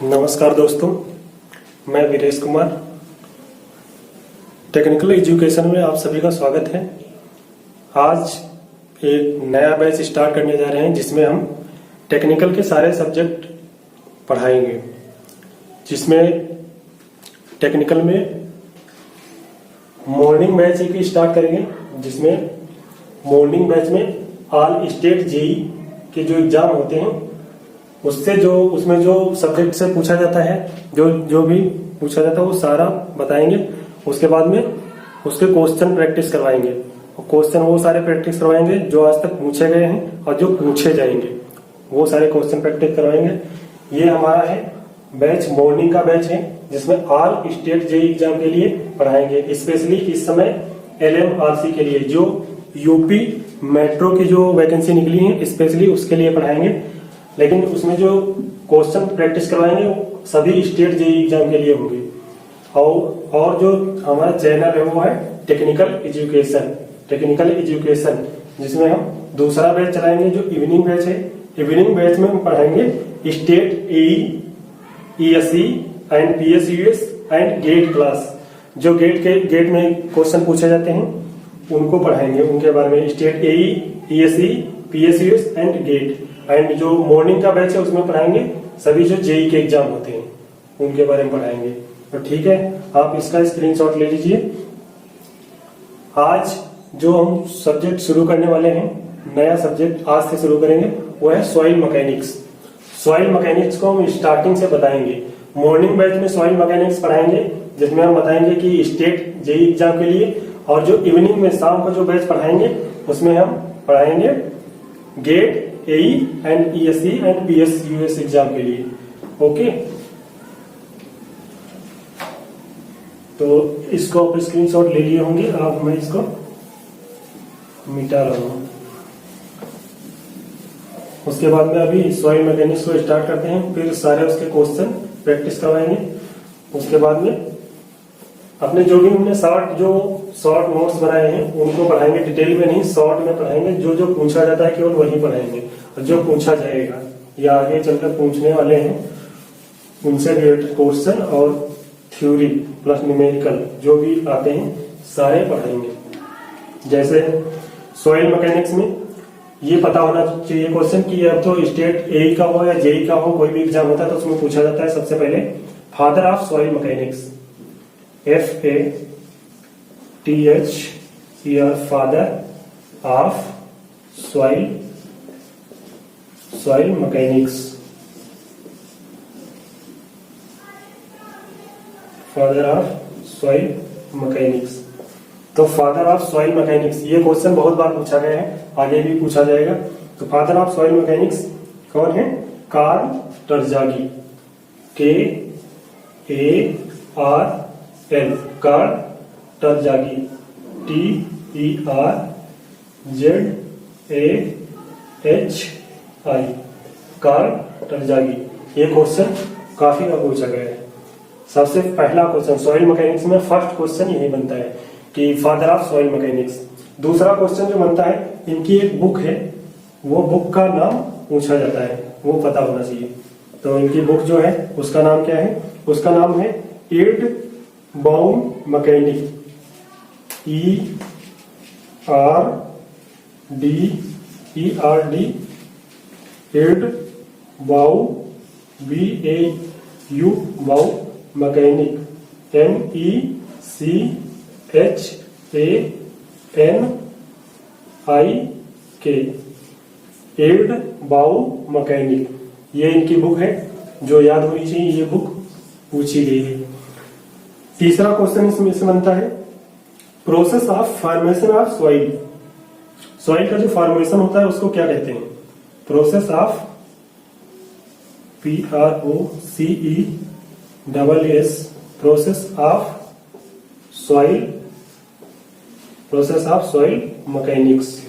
नमस्कार दोस्तों, मैं वीरेश कुमार। टेक्निकल एजुकेशन में आप सभी का स्वागत है। आज एक नया बैच स्टार्ट करने जा रहे हैं जिसमें हम टेक्निकल के सारे सब्जेक्ट पढ़ाएंगे। जिसमें टेक्निकल में मॉर्निंग बैच एक स्टार्ट करेंगे, जिसमें मॉर्निंग बैच में ऑल स्टेट जेई के जो एग्जाम होते हैं उसमें जो सब्जेक्ट से पूछा जाता है, जो भी पूछा जाता है वो सारा बताएंगे। उसके बाद में उसके क्वेश्चन प्रैक्टिस करवाएंगे और क्वेश्चन वो सारे प्रैक्टिस करवाएंगे जो आज तक पूछे गए हैं और जो पूछे जाएंगे वो सारे क्वेश्चन प्रैक्टिस करवाएंगे। ये हमारा है बैच, मॉर्निंग का बैच है जिसमें ऑल स्टेट जेई एग्जाम के लिए पढ़ाएंगे। स्पेशली इस समय LMRC के लिए जो यूपी मेट्रो की जो वैकेंसी निकली है स्पेशली उसके लिए पढ़ाएंगे। लेकिन उसमें जो क्वेश्चन प्रैक्टिस करवाएंगे वो सभी स्टेट जेई एग्जाम के लिए होंगे। और जो हमारा चैनल है वो है टेक्निकल एजुकेशन, जिसमें हम दूसरा बैच चलाएंगे जो इवनिंग बैच है। इवनिंग बैच में हम पढ़ाएंगे state AE, ESE and PSUS and GATE class. जो गेट में क्वेश्चन पूछे जाते हैं उनको पढ़ाएंगे, उनके बारे में। State AE, ESE, PSUS and GATE. And जो मॉर्निंग का बैच है उसमें पढ़ाएंगे सभी जो जेई के एग्जाम होते हैं उनके बारे में पढ़ाएंगे। तो ठीक है, आप इसका स्क्रीनशॉट ले लीजिए। आज जो हम सब्जेक्ट शुरू करने वाले हैं, नया सब्जेक्ट आज से शुरू करेंगे, वो है सॉइल मैकेनिक्स। सॉइल मैकेनिक्स को हम स्टार्टिंग से बताएंगे। मॉर्निंग बैच में सॉइल मैकेनिक्स पढ़ाएंगे जिसमें हम बताएंगे कि स्टेट जेई एग्जाम के लिए, और जो इवनिंग में शाम को जो बैच पढ़ाएंगे उसमें हम पढ़ाएंगे GATE, AE and ESE and PSUS exam के लिए। ओके, तो इसको आप स्क्रीनशॉट ले लिए होंगे आप। मैं इसको मिटा रहा हूं। उसके बाद में अभी सॉइल मैकेनिक्स को स्टार्ट करते हैं, फिर सारे उसके क्वेश्चन प्रैक्टिस करवाएंगे। उसके बाद में अपने जो भी हमने शॉर्ट नोट्स बनाए हैं उनको पढ़ाएंगे, डिटेल में नहीं, शॉर्ट में पढ़ाएंगे। जो पूछा जाता है केवल वही पढ़ाएंगे, और जो पूछा जाएगा या आगे चलकर पूछने वाले हैं उनसे रिलेटेड क्वेश्चन और थ्योरी प्लस न्यूमेरिकल जो भी आते हैं सारे पढ़ाएंगे। जैसे सॉइल मैकेनिक्स में ये पता होना चाहिए क्वेश्चन कि अब तो स्टेट AE का हो या जेई का हो, कोई भी एग्जाम होता है तो उसमें पूछा जाता है सबसे पहले father of soil mechanics, FATHER, father of soil mechanics. Father of soil mechanics. तो फादर ऑफ सॉइल मैकेनिक्स ये क्वेश्चन बहुत बार पूछा गया है, आगे भी पूछा जाएगा। तो फादर ऑफ सॉइल मैकेनिक्स कौन है? Karl Terzaghi, KARL, Karl Terzaghi, TERZAHI, Karl Terzaghi. ये क्वेश्चन काफी बार पूछा गया है। सबसे पहला क्वेश्चन सॉइल मैकेनिक्स में फर्स्ट क्वेश्चन यही बनता है कि फादर ऑफ सॉइल मैकेनिक्स। दूसरा क्वेश्चन जो बनता है, इनकी एक बुक है, वो बुक का नाम पूछा जाता है, वो पता होना चाहिए। तो इनकी बुक जो है उसका नाम क्या है? उसका नाम है एड बाउम मैकेनिक, ERD, एड बाउ, BAU, बाउ मैकेनिक, MECHANIK, एड बाउ मैकेनिक। ये इनकी बुक है जो याद होनी चाहिए, ये बुक पूछी गई है। तीसरा क्वेश्चन इसमें से बनता है process of formation of soil. Soil का जो फॉर्मेशन होता है उसको क्या कहते हैं? Process of PROCESS, process of soil mechanics,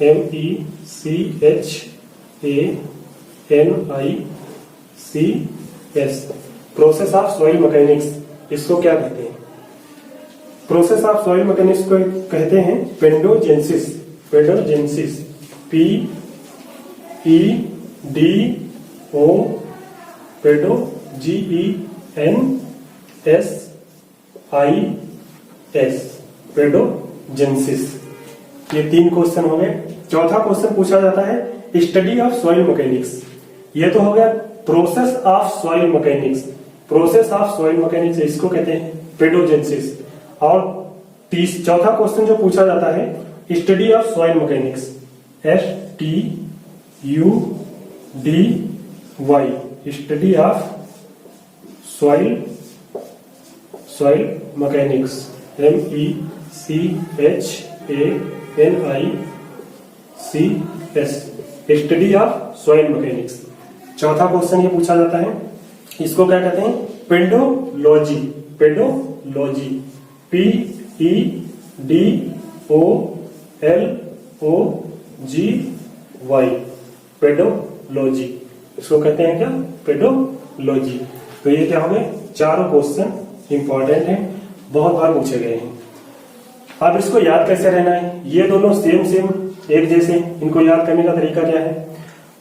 MECHANICS, process of soil mechanics. इसको क्या कहते हैं? प्रोसेस ऑफ सॉइल मैकेनिक्स को कहते हैं पेंडोजेंसिस, PEDOJENSIS। पेडो GENSIS पेडोजेंसिस। ये 3 क्वेश्चन हो गए। चौथा क्वेश्चन पूछा जाता है स्टडी ऑफ सॉइल मैकेनिक्स। ये तो हो गया process of soil mechanics. Process of soil mechanics इसको कहते हैं पेडोजेंसिस। और चौथा क्वेश्चन जो पूछा जाता है study of soil mechanics STUDY study of soil mechanics MECHANICS study of soil mechanics. चौथा क्वेश्चन ये पूछा जाता है, इसको क्या कहते हैं पेडोलॉजी। पेडोलॉजी PEDOLOGY पेडोलॉजी इसको कहते हैं क्या पेडोलॉजी। तो ये क्या हो गए, चारों क्वेश्चन इंपॉर्टेंट हैं, बहुत बार पूछे गए हैं। अब इसको याद कैसे रहना है, ये दोनों सेम एक जैसे, इनको याद करने का तरीका क्या है,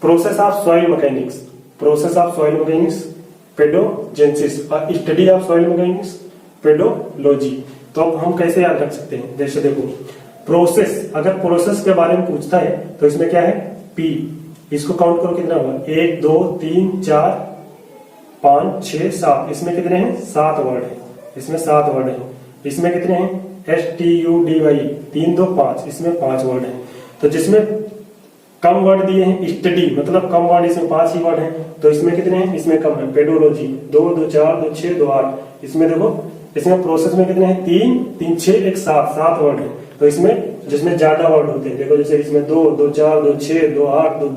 प्रोसेस ऑफ सॉइल मैकेनिक्स पेडोजेंसिस और study of soil mechanics pedology. तो अब हम कैसे याद रख सकते हैं, जैसे देखो प्रोसेस, अगर प्रोसेस के बारे में पूछता है तो इसमें क्या है P, इसको काउंट करो कितना हुआ 1 2 3 4 5 6 7, इसमें कितने हैं 7 वर्ड है, इसमें 7 वर्ड है। इसमें कितने हैं STUDY 3 2 5, इसमें 5 वर्ड है। तो जिसमें कम वर्ड दिए हैं स्टडी, मतलब कम वर्ड इसमें 5 ही वर्ड है, तो इसमें कितने हैं, इसमें कम है पेडोलॉजी 2 2 4 2 6 2 8। इसमें देखो इसमें प्रोसेस में कितने हैं 3 3 6 1 7 वर्ड है। तो इसमें जिसमें ज्यादा वर्ड होते हैं, देखो जैसे इसमें 2 2 4 2 6 2 8 2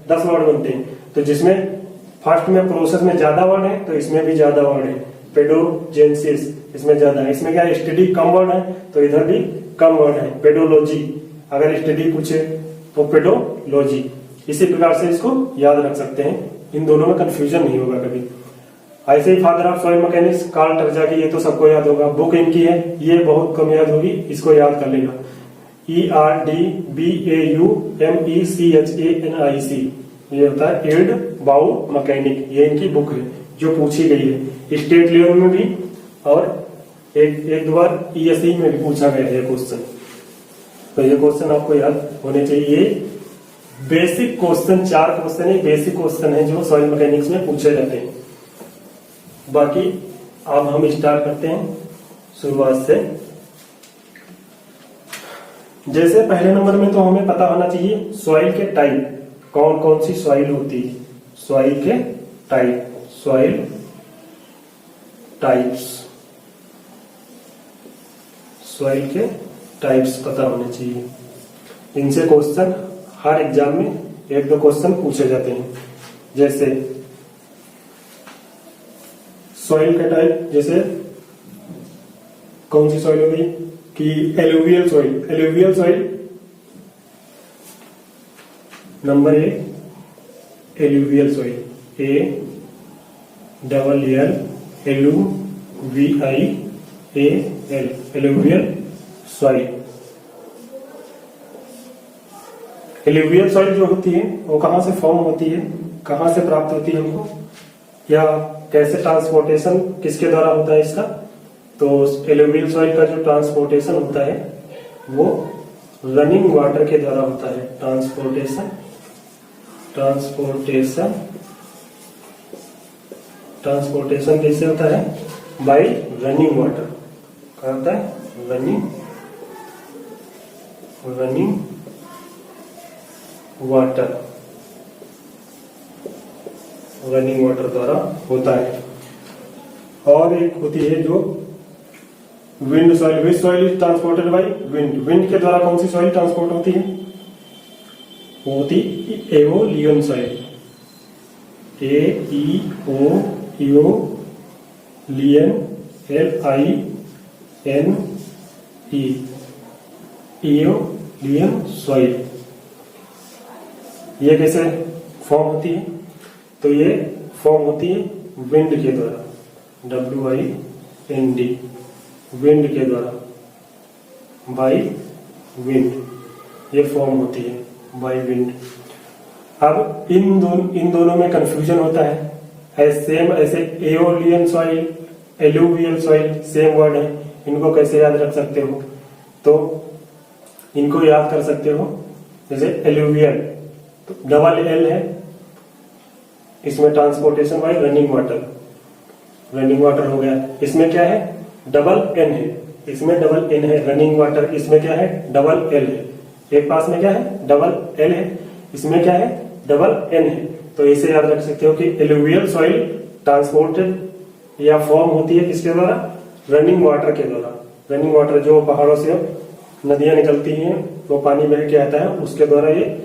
10 वर्ड बनते हैं। तो जिसमें फर्स्ट में प्रोसेस में ज्यादा वर्ड है तो इसमें भी ज्यादा वर्ड है पेडोजेंसिस, इसमें ज्यादा है। इसमें क्या है स्टडी कम वर्ड है तो इधर भी कम वर्ड है पेडोलॉजी। अगर स्टडी पूछे तो पेडोलॉजी। इसी प्रकार से इसको याद रख सकते हैं, इन दोनों में कंफ्यूजन नहीं होगा कभी। ऐसे ही father of soil mechanics Karl Terzaghi की, ये तो सबको याद होगा, बुक इनकी है, ये बहुत कम याद होगी, इसको याद कर लेगा ERDBAUMECHANIC, ये होता है एड बाउ मैकेनिक, ये इनकी बुक है जो पूछी गई है स्टेट लेवल में भी, और एक दो बार ESE में भी पूछा गया है क्वेश्चन। तो ये क्वेश्चन आपको याद होने चाहिए। बेसिक क्वेश्चन 4 क्वेश्चन है, बेसिक क्वेश्चन है जो सॉइल मैकेनिक्स में पूछे जाते हैं। बाकी अब हम स्टार्ट करते हैं शुरुआत से। जैसे पहले नंबर में तो हमें पता होना चाहिए सॉइल के टाइप, कौन कौन सी सॉइल होती है, सॉइल के टाइप, सॉइल टाइप्स, सॉइल के टाइप्स पता होने चाहिए। इनसे क्वेश्चन हर एग्जाम में 1-2 क्वेश्चन पूछे जाते हैं। जैसे सॉइल का टाइप, जैसे कौन सी सॉइल हो गई कि alluvial soil number 1 alluvial soil ALLUVIAL alluvial soil. Alluvial soil जो होती है वो कहां से फॉर्म होती है, कहां से प्राप्त होती है हमको, या कैसे ट्रांसपोर्टेशन किसके द्वारा होता है इसका। तो एलुवियल सॉइल का जो ट्रांसपोर्टेशन होता है वो रनिंग वाटर के द्वारा होता है। ट्रांसपोर्टेशन कैसे होता है, बाय रनिंग वाटर। क्या होता है, रनिंग वाटर द्वारा होता है। और एक होती है जो wind soil, which soil is transported by wind के द्वारा कौन सी सॉइल ट्रांसपोर्ट होती है, वो होती एओलियन सॉइल, एओलियन सॉइल। ये कैसे फॉर्म होती है, तो ये फॉर्म होती है विंड के द्वारा, WIND, विंड के द्वारा, बाय विंड, ये फॉर्म होती है बाय विंड। अब इन दोनों में कंफ्यूजन होता है, सेम ऐसे aeolian soil, alluvial soil same word है, इनको कैसे याद रख सकते हो? तो इनको याद कर सकते हो जैसे एलुवियल, तो डबल एल है, इसमें transportation bye running water, running water हो गया। इसमें क्या है? डबल एन है, इसमें डबल एन है, रनिंग वाटर, इसमें क्या है? डबल एल है। एक पास में क्या है? डबल एल है, इसमें क्या है? डबल एन है। तो इसे याद रख सकते हो कि एलुवियल सॉइल ट्रांसपोर्टेड या फॉर्म होती है किसके द्वारा? रनिंग वाटर के द्वारा। रनिंग वाटर जो पहाड़ों से नदियां निकलती हैं, वो पानी बह के आता है, उसके द्वारा ये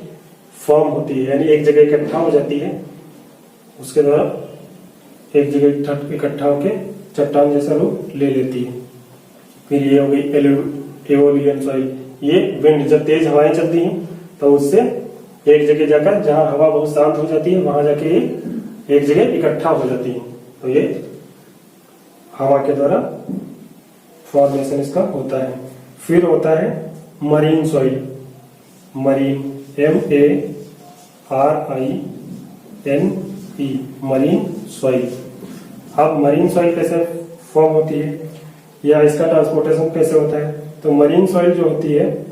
फॉर्म होती है, यानी एक जगह इकट्ठा हो जाती है, उसके द्वारा एक जगह इकट्ठा होकर चट्टान जैसा रूप ले लेती है। फिर ये हो गई एओलियन सॉइल। ये विंड, जब तेज हवाएं चलती हैं तो उससे एक जगह जाकर, जहां हवा बहुत शांत हो जाती है, वहां जाके ये एक जगह इकट्ठा हो जाती है, तो ये हवा के द्वारा फॉर्मेशन इसका होता है। फिर होता है marine soil, marine, MARINE, marine soil. अब मरीन सॉइल कैसे फॉर्म होती है या इसका ट्रांसपोर्टेशन कैसे होता है? तो मरीन सॉइल जो होती है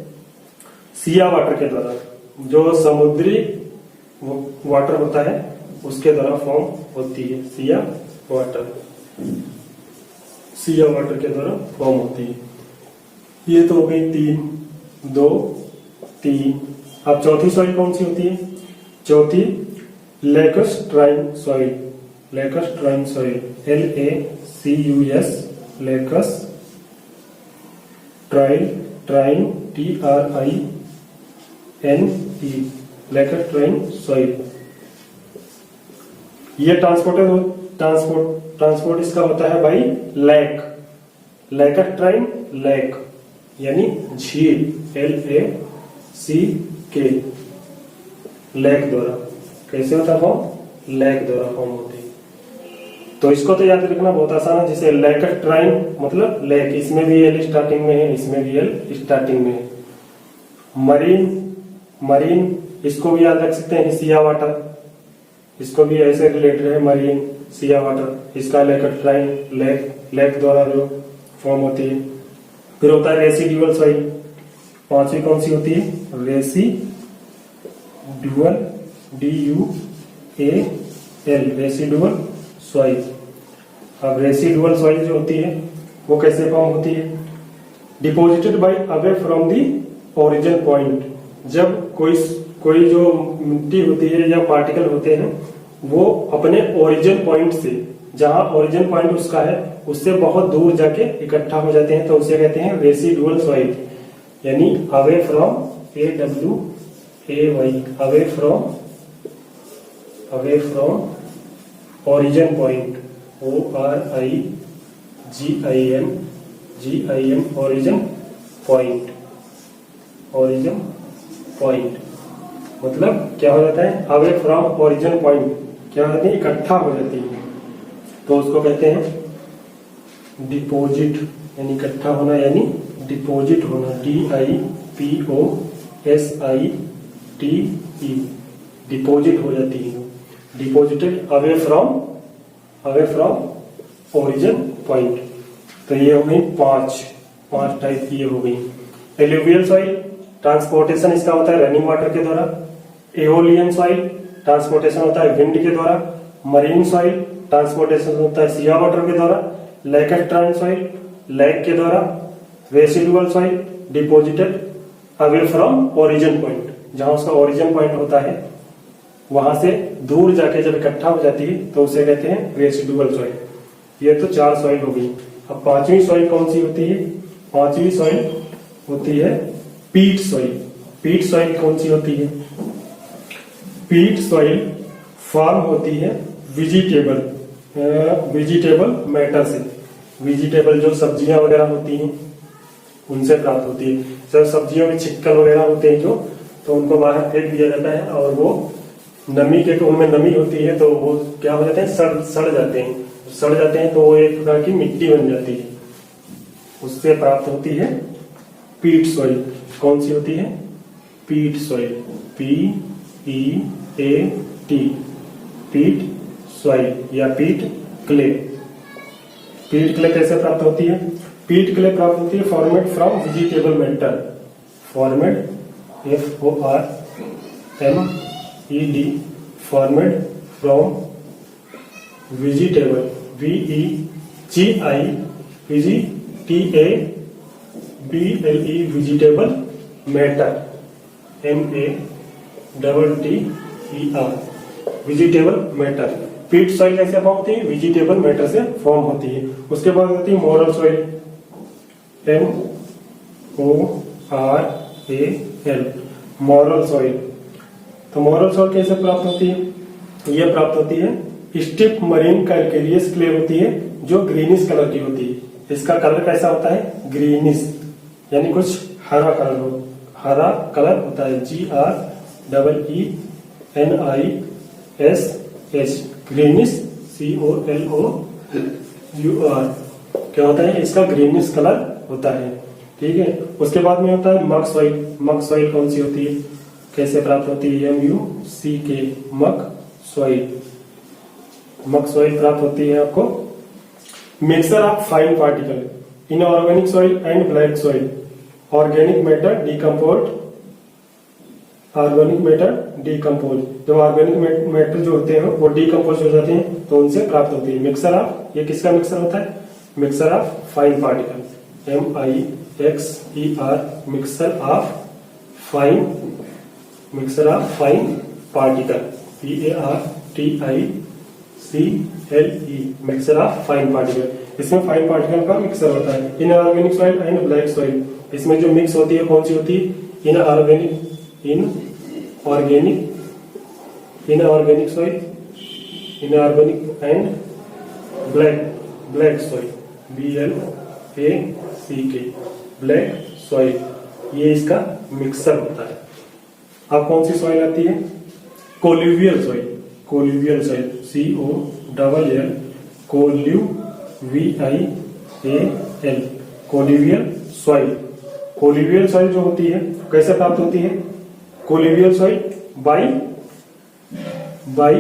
सिया वाटर के द्वारा, जो समुद्री वाटर होता है उसके द्वारा फॉर्म होती है। सिया वाटर, सिया वाटर के द्वारा फॉर्म होती है। ये तो हो गई 3, 2, 3। अब चौथी सॉइल कौन सी होती है? चौथी लैकस्ट्राइन soil, लैकस्ट्राइन soil, LACUS, Lucas ट्राइन, TRINE, लैकस्ट्राइन soil. ये ट्रांसपोर्ट इसका होता है भाई लैक, लैकस्ट्राइन लैक, यानी झील, LACK, लैक द्वारा। कैसे होता है फॉर्म? लैक द्वारा फॉर्म होती है। तो इसको तो याद रखना बहुत आसान है, जैसे लैकस्ट्राइन मतलब लैक, इसमें भी एल स्टार्टिंग में है, इसमें भी एल स्टार्टिंग में है। मरीन, इसको भी याद रख सकते हैं, सिया वाटर, इसको भी ऐसे रिलेटेड है, मरीन, सिया वाटर, इसका लैकस्ट्राइन लैक द्वारा जो फॉर्म होती है। फिर होता है रेसिडुअल सॉइल, पांचवी कौन सी होती है? Residual, DUAL, residual soil. अब रेसिडुअल सॉइल जो होती है वो कैसे फॉर्म होती है? Deposited bye away from the origin point. जब कोई जो मिट्टी होती है या पार्टिकल होते हैं वो अपने ओरिजिन पॉइंट से, जहां ओरिजिन पॉइंट उसका है उससे बहुत दूर जाके इकट्ठा हो जाते हैं, तो उसे कहते हैं रेसिडुअल सॉइल, यानी away from, AWAY, away from origin point, ORIGIN, origin point. Origin point मतलब क्या हो जाता है? अवे फ्रॉम ओरिजिन पॉइंट क्या हो जाती है? इकट्ठा हो जाती है, तो उसको कहते हैं डिपोजिट, यानी इकट्ठा होना, यानी डिपोजिट होना, DIPOSITE, डिपोजिट हो जाती है, deposited away from origin point. तो ये हो गई पांच टाइप की हो गई। एलुवियल सॉइल, ट्रांसपोर्टेशन इसका होता है रनिंग वाटर के द्वारा। एओलियन सॉइल, ट्रांसपोर्टेशन होता है विंड के द्वारा। मरीन सॉइल, ट्रांसपोर्टेशन होता है सिया वाटर के द्वारा। लैकस्ट्राइन सॉइल, लैक के द्वारा। Residual soil, deposited away from origin point, जहां उसका ओरिजिन पॉइंट होता है वहां से दूर जाके जब इकट्ठा हो जाती है तो उसे कहते हैं रेसिडुअल सॉइल। ये तो 4 सॉइल हो गई। अब पांचवी सॉइल कौन सी होती है? पांचवी सॉइल होती है पीट सॉइल। पीट सॉइल कौन सी होती है? पीट सॉइल फॉर्म होती है वेजिटेबल मैटर से। वेजिटेबल जो सब्जियां वगैरह होती हैं उनसे प्राप्त होती है। जब सब्जियों में छिक्कल वगैरह होते हैं जो, तो उनको बाहर फेंक दिया जाता है और वो नमी के, उनमें नमी होती है तो वो क्या हो जाते हैं? सड़ जाते हैं। सड़ जाते हैं तो वो एक प्रकार की मिट्टी बन जाती है, उससे प्राप्त होती है पीट सॉइल। कौन सी होती है? पीट सॉइल, PEAT, पीट सॉइल या पीट क्ले। पीट क्ले कैसे प्राप्त होती है? पीट क्ले प्राप्त होती है formed from vegetable matter, formed FORMED, formed from vegetable VEGITABLE vegetable matter MATTER vegetable matter. पीट सॉइल कैसे फॉर्म होती है? वेजिटेबल मैटर से फॉर्म होती है। उसके बाद होती है moral soil MORAL, moral soil. तो मोरल सॉइल कैसे प्राप्त होती है? यह प्राप्त होती है स्टिफ मरीन कैल्केरियस क्ले होती है जो ग्रीनिश कलर की होती है। इसका कलर कैसा होता है? ग्रीनिश, यानी कुछ हरा कलर होता है। GREENISH, ग्रीनिश COLOUR क्या होता है? इसका ग्रीनिश कलर होता है। ठीक है। उसके बाद में होता है मक सॉइल। मक सॉइल कौन सी होती है? कैसे प्राप्त होती है? MUCK, मक सॉइल। मक सॉइल प्राप्त होती है आपको mixture of fine particle in organic soil and black soil, organic matter decompose. जब ऑर्गेनिक मैटर जो होते हैं वो डिकम्पोज हो जाते हैं तो उनसे प्राप्त होती है मिक्सचर ऑफ। ये किसका मिक्सचर होता है? Mixture of fine particle MIXER, mixture of fine particle PARTICLE, mixture of fine particle. इसमें फाइन पार्टिकल का मिक्सचर होता है। In organic soil and black soil, इसमें जो मिक्स होती है कौन सी होती है? In organic soil, inorganic and black soil BLACK, black soil. ये इसका मिक्सचर होता है। अब कौन सी सॉइल आती है? Colluvial soil. Colluvial soil COLL, COLUVIAL, colluvial soil. Colluvial soil जो होती है कैसे प्राप्त होती है? Colluvial soil by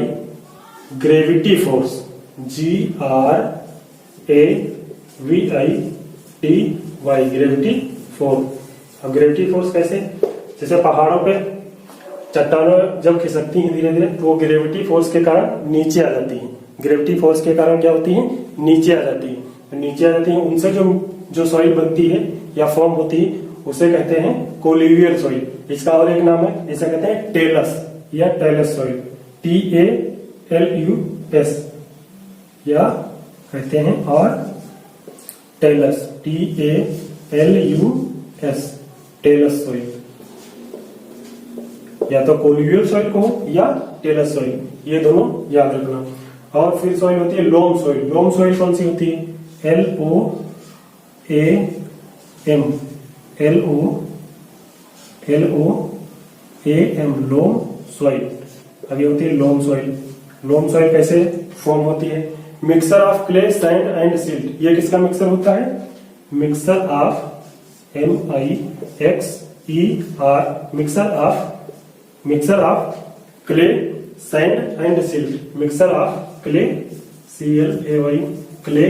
gravity force GRAVITY, gravity force. अब ग्रेविटी फोर्स कैसे? जैसे पहाड़ों पे चट्टानें जब खिसकती हैं धीरे धीरे तो वो ग्रेविटी फोर्स के कारण नीचे आ जाती हैं। ग्रेविटी फोर्स के कारण क्या होती है? नीचे आ जाती है। उनसे जो सॉइल बनती है या फॉर्म होती है उसे कहते हैं कोल्यूवियल सॉइल। इसका और एक नाम है, इसे कहते हैं टेलस या टेलस सॉइल, TALUS, या कहते हैं और टेलस TALUS, टेलस सॉइल। या तो कोल्यूवियल सॉइल को या टेलस सॉइल, ये दोनों याद रखना। और फिर सॉइल होती है लोम सॉइल। लोम सॉइल कौन सी होती है? LOAM, loam soil. अब ये होती है लोम सॉइल। लोम सॉइल कैसे फॉर्म होती है? Mixture of clay, sand and silt. ये किसका मिक्सचर होता है? Mixture of MIXER, mixture of clay, sand and silt. Mixture of clay CLAY, clay,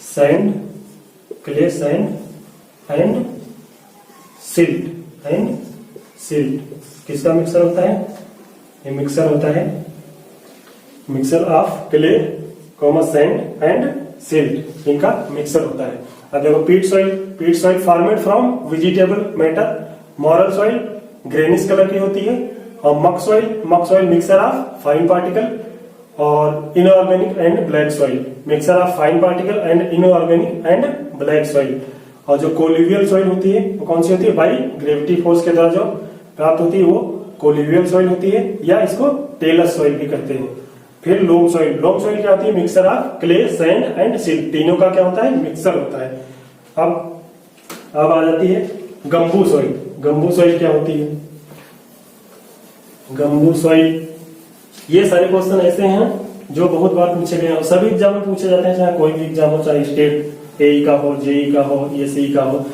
sand and silt. किसका मिक्सचर होता है? ये मिक्सचर होता है mixture of clay, sand and silt, इनका मिक्सचर होता है। अब देखो peat soil formed from vegetable matter. Marl soil greenish colour की होती है। और muck soil mixture of fine particle. और inorganic and black soil, mixture of fine particle and inorganic and black soil. और जो कोल्यूवियल सॉइल होती है वो कौन सी होती है? बाई ग्रेविटी फोर्स के द्वारा जो प्राप्त होती है वो कोल्यूवियल सॉइल होती है, या इसको टेलस सॉइल भी कहते हैं। फिर लोम सॉइल क्या होती है? Mixture of clay, sand and silt, तीनों का क्या होता है? मिक्सचर होता है। अब आ जाती है गंबू सॉइल। गंबू सॉइल क्या होती है? गंबू सॉइल, ये सारे क्वेश्चन ऐसे हैं जो बहुत बार पूछे गए हैं, सभी एग्जाम में पूछे जाते हैं, चाहे कोई भी एग्जाम हो, चाहे स्टेट AE का हो, JEE का हो, SE का हो।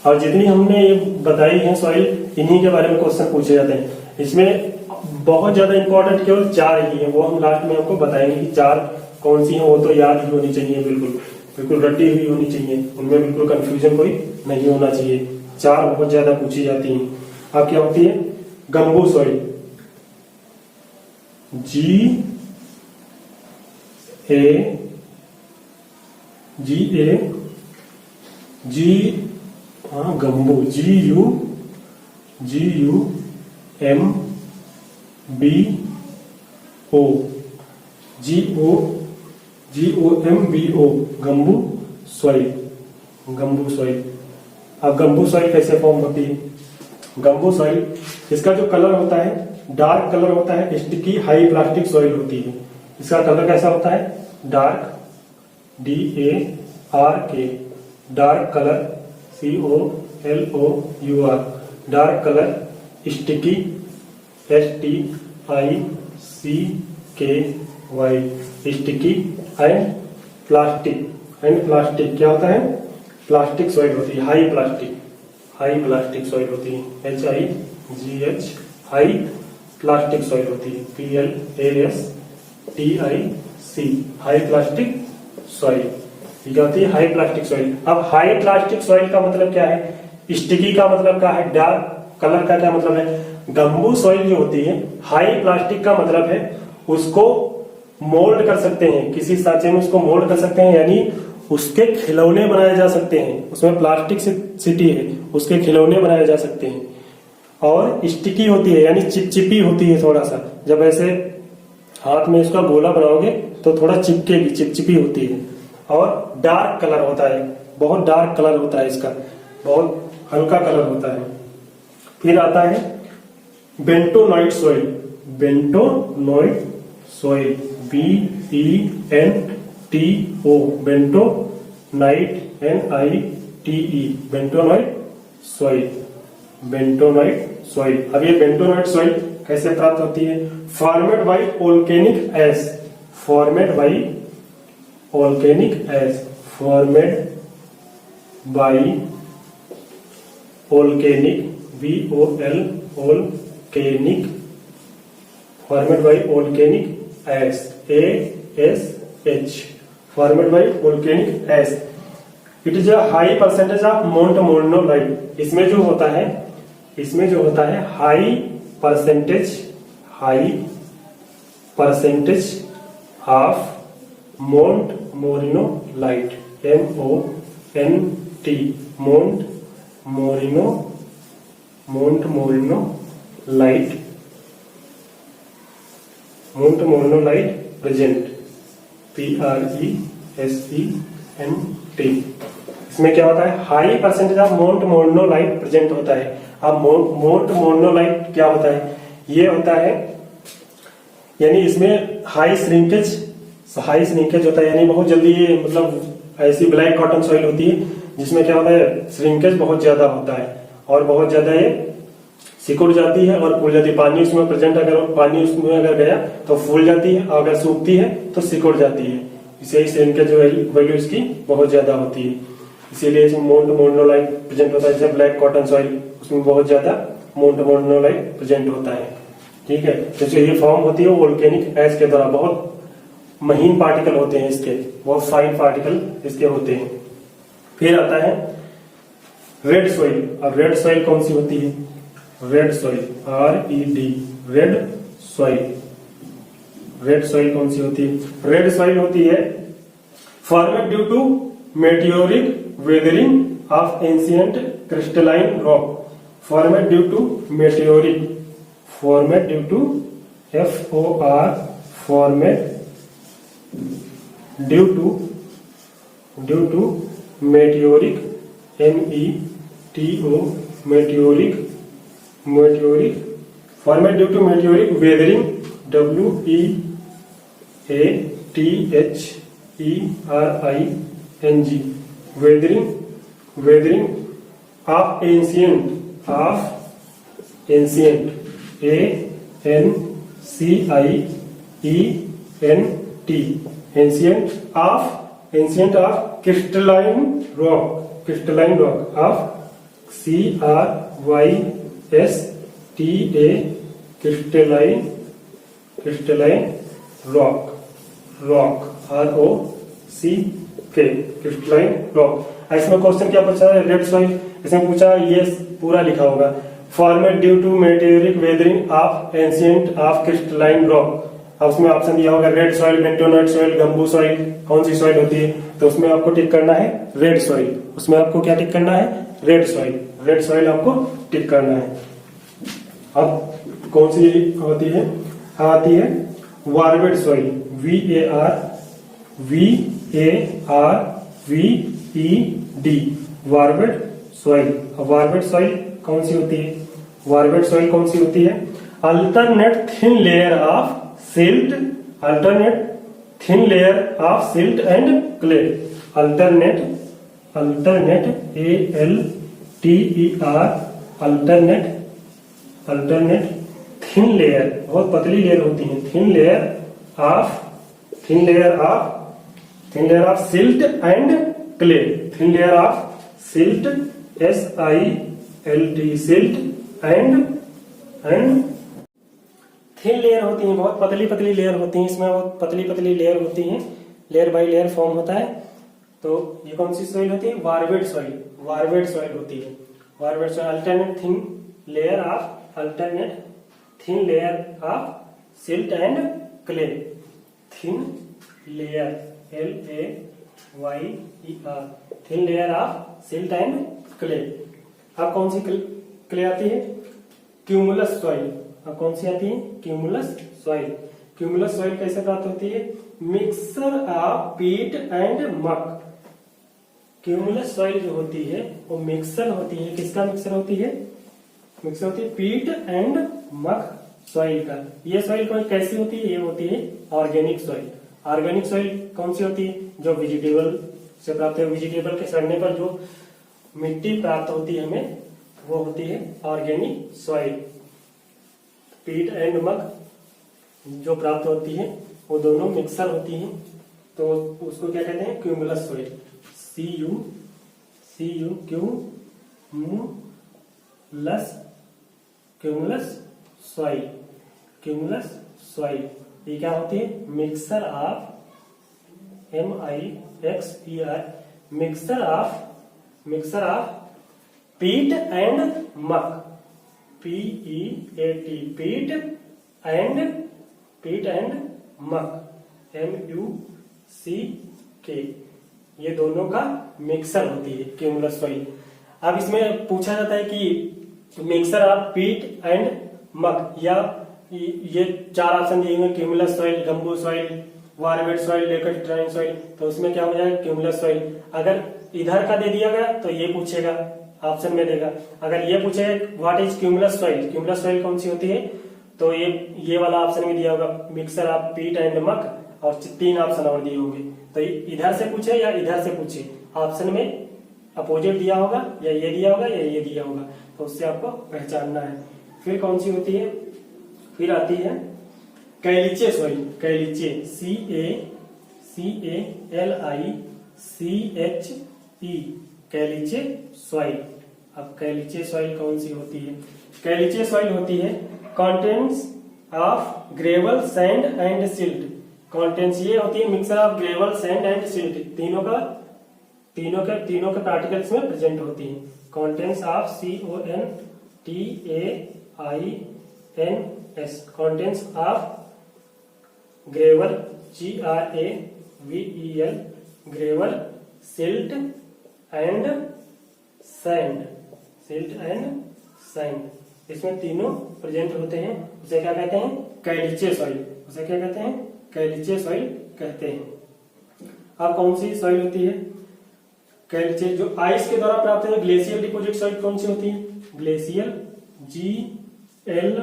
और जितनी हमने ये बताई है सॉइल, इन्हीं के बारे में क्वेश्चन पूछे जाते हैं। इसमें बहुत ज्यादा इंपॉर्टेंट केवल 4 ही है, वो हम लास्ट में आपको बताएंगे कि 4 कौन सी है। वो तो याद ही होनी चाहिए, बिल्कुल बिल्कुल रटी हुई होनी चाहिए, उनमें बिल्कुल कंफ्यूजन कोई नहीं होना चाहिए। 4 बहुत ज्यादा पूछी जाती हैं। अब क्या होती है? गंबू soil, गंबू GUMBO गंबू soil, gumbo soil. अब गंबू सॉइल कैसे फॉर्म होती है? गंबू सॉइल, इसका जो कलर होता है डार्क कलर होता है, स्टिकी हाई प्लास्टिक सॉइल होती है। इसका कलर कैसा होता है? Dark, DARK, dark colour, COLOUR, dark colour, sticky, STICKY, sticky and plastic. क्या होता है? प्लास्टिक सॉइल होती है, हाई प्लास्टिक सॉइल होती है, HIGH, हाई प्लास्टिक सॉइल होती है, PLASTIC, हाई प्लास्टिक सॉइल। ये क्या होती है? High plastic soil. अब हाई प्लास्टिक सॉइल का मतलब क्या है? स्टिकी का मतलब क्या है? डार्क कलर का क्या मतलब है? गंबू सॉइल जो होती है, हाई प्लास्टिक का मतलब है उसको मोल्ड कर सकते हैं, किसी सांचे में उसको मोल्ड कर सकते हैं, यानी उसके खिलौने बनाए जा सकते हैं। उसमें प्लास्टिक सिटी है, उसके खिलौने बनाए जा सकते हैं। और स्टिकी होती है, यानी चिपचिपी होती है थोड़ा सा, जब ऐसे हाथ में इसका गोला बनाओगे तो थोड़ा चिपकेगी, चिपचिपी होती है। और डार्क कलर होता है, बहुत डार्क कलर होता है इसका, बहुत हल्का कलर होता है। फिर आता है bentonite soil, bentonite soil, BENTO, bentonite, NITE, bentonite soil, bentonite soil. अब ये बेंटोनाइट सॉइल कैसे प्राप्त होती है? Formed by volcanic ash, formed by volcanic ash, formed by volcanic, VOL, volcanic, formed by volcanic ash, ASH, formed by volcanic ash. It is a high percentage of montmorillonite. इसमें जो होता है high percentage of montmorillonite, MONT, montmorillonite present, PRESENT। इसमें क्या होता है? High percentage of montmorillonite present होता है। अब मोंट मोरिनोलाइट क्या होता है? ये होता है, यानी इसमें हाई श्रिंकेज होता है, यानी बहुत जल्दी ये मतलब ऐसी ब्लैक कॉटन सॉइल होती है जिसमें क्या होता है? श्रिंकेज बहुत ज्यादा होता है और बहुत ज्यादा ये सिकुड़ जाती है और फूल जाती है। पानी उसमें प्रेजेंट, अगर पानी उसमें अगर गया तो फूल जाती है, और अगर सूखती है तो सिकुड़ जाती है। इसे श्रिंकेज वैल्यू इसकी बहुत ज्यादा होती है, इसीलिए इसमें मोंट मोरिनोलाइट प्रेजेंट होता है। जैसे ब्लैक कॉटन सॉइल, उसमें बहुत ज्यादा मोंट मोरिनोलाइट प्रेजेंट होता है। ठीक है, जैसे ये फॉर्म होती है वोल्केनिक ऐश के द्वारा, बहुत महीन पार्टिकल होते हैं इसके, बहुत फाइन पार्टिकल इसके होते हैं। फिर आता है रेड सॉइल। अब रेड सॉइल कौन सी होती है? Red soil, RED, red soil. Red soil कौन सी होती है? रेड सॉइल होती है formed due to meteoric weathering of ancient crystalline rock, formed due to meteoric, formed due to FOR, formed due to meteoric, METO, meteoric, formed due to meteoric weathering, WEATHERING, weathering of ancient, ANCIENT, ancient of crystalline rock, of CRYSTA, crystalline crystalline rock, rock ROCK, crystalline rock. इसमें question क्या पूछा है, red soil, इसमें पूछा ये पूरा लिखा होगा, formed due to meteoric weathering of ancient of crystalline rock. अब उसमें ऑप्शन दिया होगा red soil, bentonite soil, gumbo soil, कौन सी सॉइल होती है, तो उसमें आपको टिक करना है रेड सॉइल। उसमें आपको क्या टिक करना है, रेड सॉइल, रेड सॉइल आपको टिक करना है। अब कौन सी होती है, आती है varved soil, VARVED, वार्वेड soil. Varved soil कौन सी होती है, वार्वेड सॉइल कौन सी होती है, alternate thin layer of silt, alternate thin layer of silt and clay, alternate ALTER, alternate thin layer, बहुत पतली लेयर होती है, thin layer of silt and clay, thin layer of silt SILT, silt and thin layer होती है, बहुत पतली पतली layer होती है, इसमें बहुत पतली पतली लेयर होती है, लेयर बाय लेयर फॉर्म होता है। तो ये कौन सी सॉइल होती है, वार्वेड सॉइल, वार्वेड सॉइल होती है, varved soil. Alternate thin layer of silt and clay, thin layer LAYER, thin layer of silt and clay. अब कौन सी क्ले आती है, क्यूमुलस सॉइल। अब कौन सी आती है, क्यूमुलस सॉइल। क्यूमुलस सॉइल कैसे प्राप्त होती है, मिक्सर ऑफ पीट एंड मक। क्यूमुलस सॉइल जो होती है वो मिक्सर होती है, किसका मिक्सर होती है, मिक्सर होती है पीट एंड मक सॉइल का। ये सॉइल कैसी होती है, ये होती है ऑर्गेनिक सॉइल। ऑर्गेनिक सॉइल कौन सी होती है, जो वेजिटेबल से प्राप्त है, वेजिटेबल के सड़ने पर जो मिट्टी प्राप्त होती है हमें, वो होती है ऑर्गेनिक सॉइल। पीट एंड मक जो प्राप्त होती है वो दोनों मिक्सर होती हैं, तो उसको क्या कहते हैं, cumulus soil, cumulus soil, cumulus soil. ये क्या होती है, mixer of MIXER, mixer of पीट एंड मक, PEAT, पीट एंड मक, MUCK, ये दोनों का मिक्सर होती है क्यूमुलस सॉइल। अब इसमें पूछा जाता है कि मिक्सर ऑफ पीट एंड मक, या ये चार ऑप्शन दिए हुए, cumulose soil, gumbo soil, varved soil, lacustrine soil, तो उसमें क्या हो जाएगा, क्यूमुलस सॉइल। अगर इधर का दे दिया गया तो ये पूछेगा, ऑप्शन में देगा। अगर ये पूछे what is cumulus soil, cumulus soil कौन सी होती है, तो ये वाला ऑप्शन में दिया होगा, मिक्सर ऑफ पीट एंड मक, और 3 ऑप्शन और दिए होंगे। तो इधर से पूछे या इधर से पूछे, ऑप्शन में अपोजिट दिया होगा, या ये दिया होगा या ये दिया होगा, तो उससे आपको पहचानना है। फिर कौन सी होती है, फिर आती है कैलिचे सॉइल, कैलिचे CALICHE, कैलिचे सॉइल। अब कैलिचे सॉइल कौन सी होती है, कैलिचे सॉइल होती है contents of gravel, sand and silt. Contents ये होती है mixer of gravel, sand and silt, तीनों के पार्टिकल्स में प्रेजेंट होती है। Contents of CONTAINS, contents of gravel, GRAVEL, gravel, silt and sand, इसमें तीनों प्रेजेंट होते हैं। उसे क्या कहते हैं, कैलिचे सॉइल, उसे क्या कहते हैं, कैलिचे सॉइल कहते हैं। अब कौन सी सॉइल होती है, कैलिचे जो आइस के द्वारा प्राप्त है, ग्लेशियल डिपोजिट सॉइल कौन सी होती है, glacial, GLACIAL,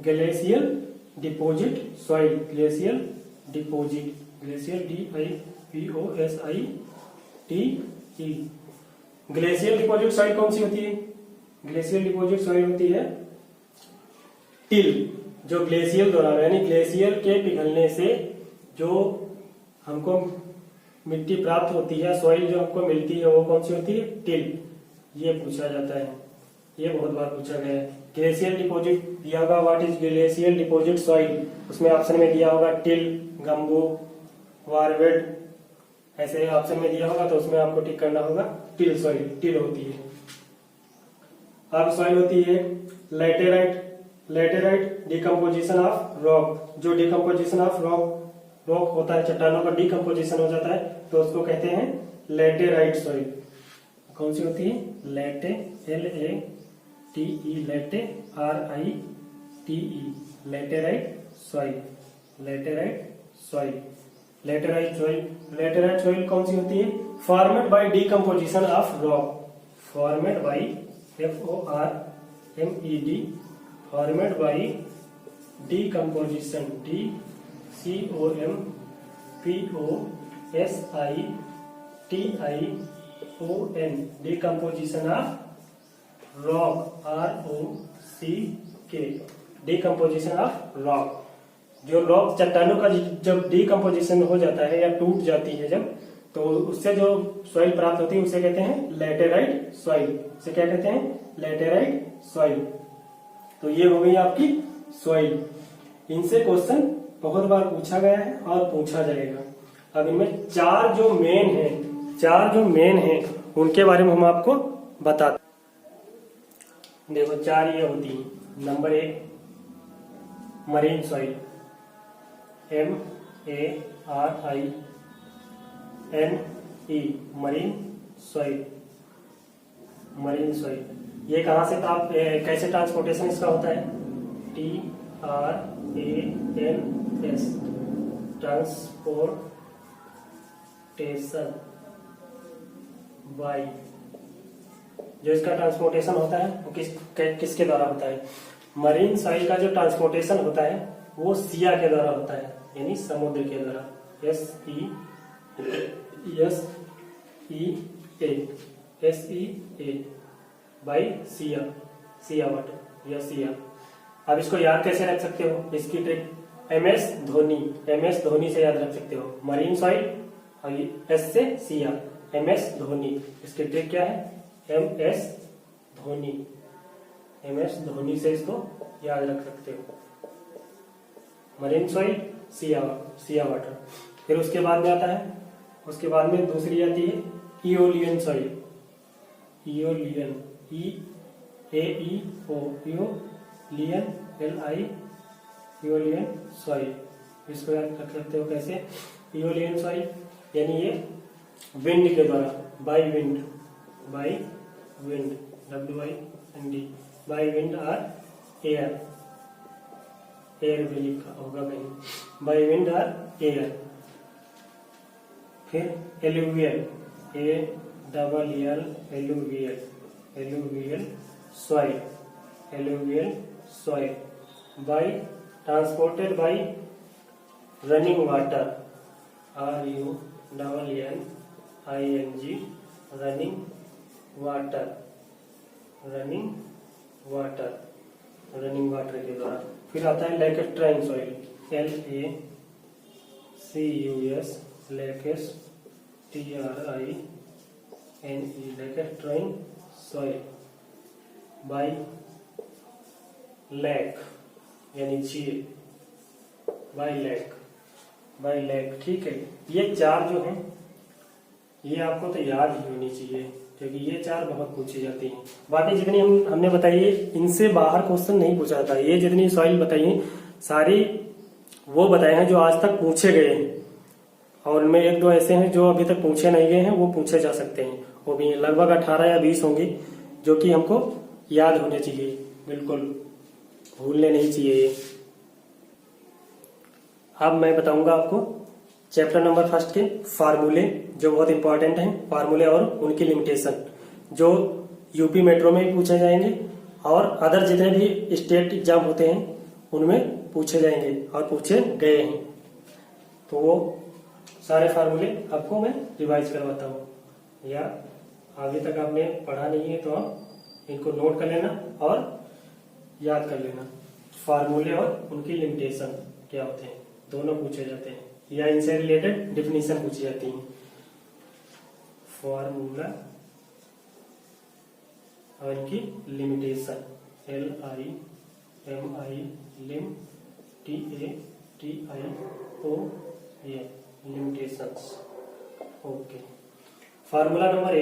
glacial deposit soil, glacial deposit, glacial DIPOSITE। Glacial deposit soil कौन सी होती है, ग्लेशियल डिपोजिट सॉइल होती है टिल, जो ग्लेशियल द्वारा यानी ग्लेशियर के पिघलने से जो हमको मिट्टी प्राप्त होती है, सॉइल जो हमको मिलती है, वो कौन सी होती है, टिल। ये पूछा जाता है, ये बहुत बार पूछा गया है ग्लेशियल डिपॉजिट दिया होगा, what is glacial deposit soil, उसमें ऑप्शन में दिया होगा टिल, गम्बो, वारवेड, ऐसे ऑप्शन में दिया होगा तो उसमें आपको टिक करना होगा टिल सॉइल, टिल होती है। अब सॉइल होती है laterite, laterite decomposition of rock, जो डिकम्पोजिशन ऑफ रॉक होता है, चट्टानों का डिकम्पोजिशन हो जाता है तो उसको कहते हैं लैटेराइट सॉइल। कौन सी होती है? Late, LATE, late, RITE, laterite soil, laterite soil, laterite soil. Laterite soil कौन सी होती है? Formed by decomposition of rock, formed by FORMED, formed by decomposition, DCOMPOSITION, decomposition of rock, ROCK, decomposition of rock. जो rock चट्टानों का जब decomposition हो जाता है या टूट जाती है जब, तो उससे जो सॉइल प्राप्त होती है उसे कहते हैं लैटेराइट सॉइल। उसे क्या कहते हैं? Laterite soil. तो ये हो गई आपकी सॉइल। इनसे क्वेश्चन बहुत बार पूछा गया है और पूछा जाएगा। अब इनमें चार जो मेन है उनके बारे में हम आपको बताते। देखो चार ये होती है। Number 1 marine soil, MARINE, marine soil, marine soil. ये कहां से कैसे ट्रांसपोर्टेशन इसका होता है? TRANS, transportation by. जो इसका ट्रांसपोर्टेशन होता है वो किसके द्वारा होता है? मरीन सॉइल का जो ट्रांसपोर्टेशन होता है वो सिया के द्वारा होता है, यानी समुद्र के द्वारा। SEA by sea, sea water या सिया। अब इसको याद कैसे रख सकते हो? इसकी ट्रिक MS धोनी से याद रख सकते हो। मरीन सॉइल और S से सिया, MS धोनी। इसकी ट्रिक क्या है? MS धोनी से इसको याद रख सकते हो। Marine soil, Siya water. फिर उसके बाद में आता है, उसके बाद में दूसरी आती है इओलियन सॉइल, इओलियन, इओलियन इओलियन सॉइल। इसको याद रख सकते हो कैसे? इओलियन सॉइल यानी ये विंड के द्वारा, by wind, WIND, by wind और एयर भी लिखा होगा कहीं, बाय विंड और एयर। फिर alluvial, alluvial soil, by transported by running water, RUNNING, running water के द्वारा। फिर आता है lacustrine soil, LACUS, lacustrine soil, by lake यानी झील, बाय लैक। ठीक है, ये चार जो हैं ये आपको तो याद ही होनी चाहिए, क्योंकि ये चार बहुत पूछी जाती हैं। बाकी जितनी हमने बताई है इनसे बाहर क्वेश्चन नहीं पूछा जाता। ये जितनी सॉइल बताई है सारी वो बताए हैं जो आज तक पूछे गए हैं, और उनमें 1-2 ऐसे हैं जो अभी तक पूछे नहीं गए हैं, वो पूछे जा सकते हैं। वो भी लगभग 18 या 20 होंगे जो कि हमको याद होने चाहिए, बिल्कुल भूलने नहीं चाहिए। अब मैं बताऊंगा आपको चैप्टर नंबर 1 के फार्मूले, जो बहुत इंपॉर्टेंट हैं, फार्मूले और उनकी लिमिटेशन, जो यूपी मेट्रो में भी पूछे जाएंगे और अदर जितने भी स्टेट एग्जाम होते हैं उनमें पूछे जाएंगे और पूछे गए हैं। तो वो सारे फार्मूले आपको मैं रिवाइज करवाता हूँ, या अभी तक आपने पढ़ा नहीं है तो आप इनको नोट कर लेना और याद कर लेना। फार्मूले और उनकी लिमिटेशन क्या होते हैं दोनों पूछे जाते हैं, या इनसे रिलेटेड डिफिनीशन पूछी जाती है। फार्मूला और इनकी लिमिटेशन, LIMI लिम TATIO ये लिमिटेशंस। ओके, फार्मूला नंबर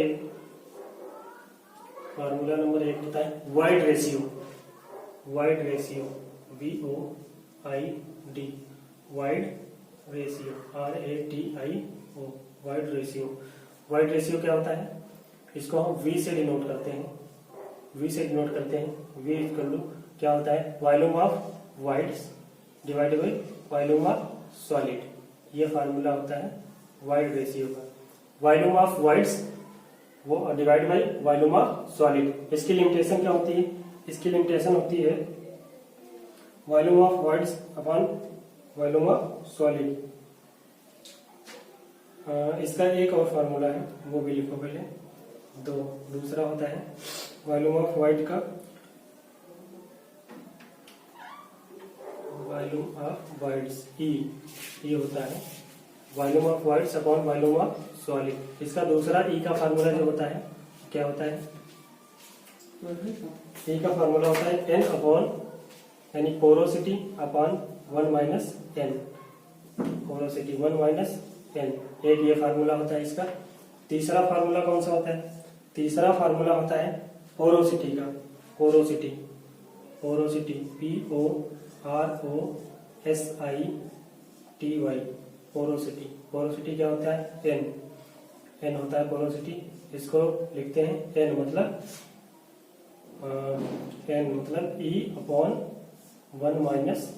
1 होता है void ratio. Void ratio VOID, void ratio RATIO, void ratio. Void ratio क्या होता है? इसको हम V से डिनोट करते हैं। V इक्वल टू क्या होता है? Volume of wides divided by volume of solid. ये फार्मूला होता है वाइड रेशियो का। वॉल्यूम ऑफ वाइड्स वो divide by volume of solid. इसकी लिमिटेशन क्या होती है? इसकी लिमिटेशन होती है volume of voids upon volume of solid. इसका एक और फार्मूला है, वो भी लिखो पहले। दूसरा होता है वॉल्यूम ऑफ वाइड का, वॉल्यूम ऑफ वाइड्स E ये होता है volume of voids upon volume of solid. इसका दूसरा E का फार्मूला जो होता है क्या होता है? E का फार्मूला होता है N अपॉन यानी porosity upon 1 minus N। Porosity 1 minus N, एक ये फार्मूला होता है इसका। तीसरा फार्मूला कौन सा होता है? तीसरा फार्मूला होता है पोरोसिटी का। Porosity POROSITY। पोरोसिटी क्या होता है? N होता है पोरोसिटी। इसको लिखते हैं N मतलब E अपॉन 1 माइनस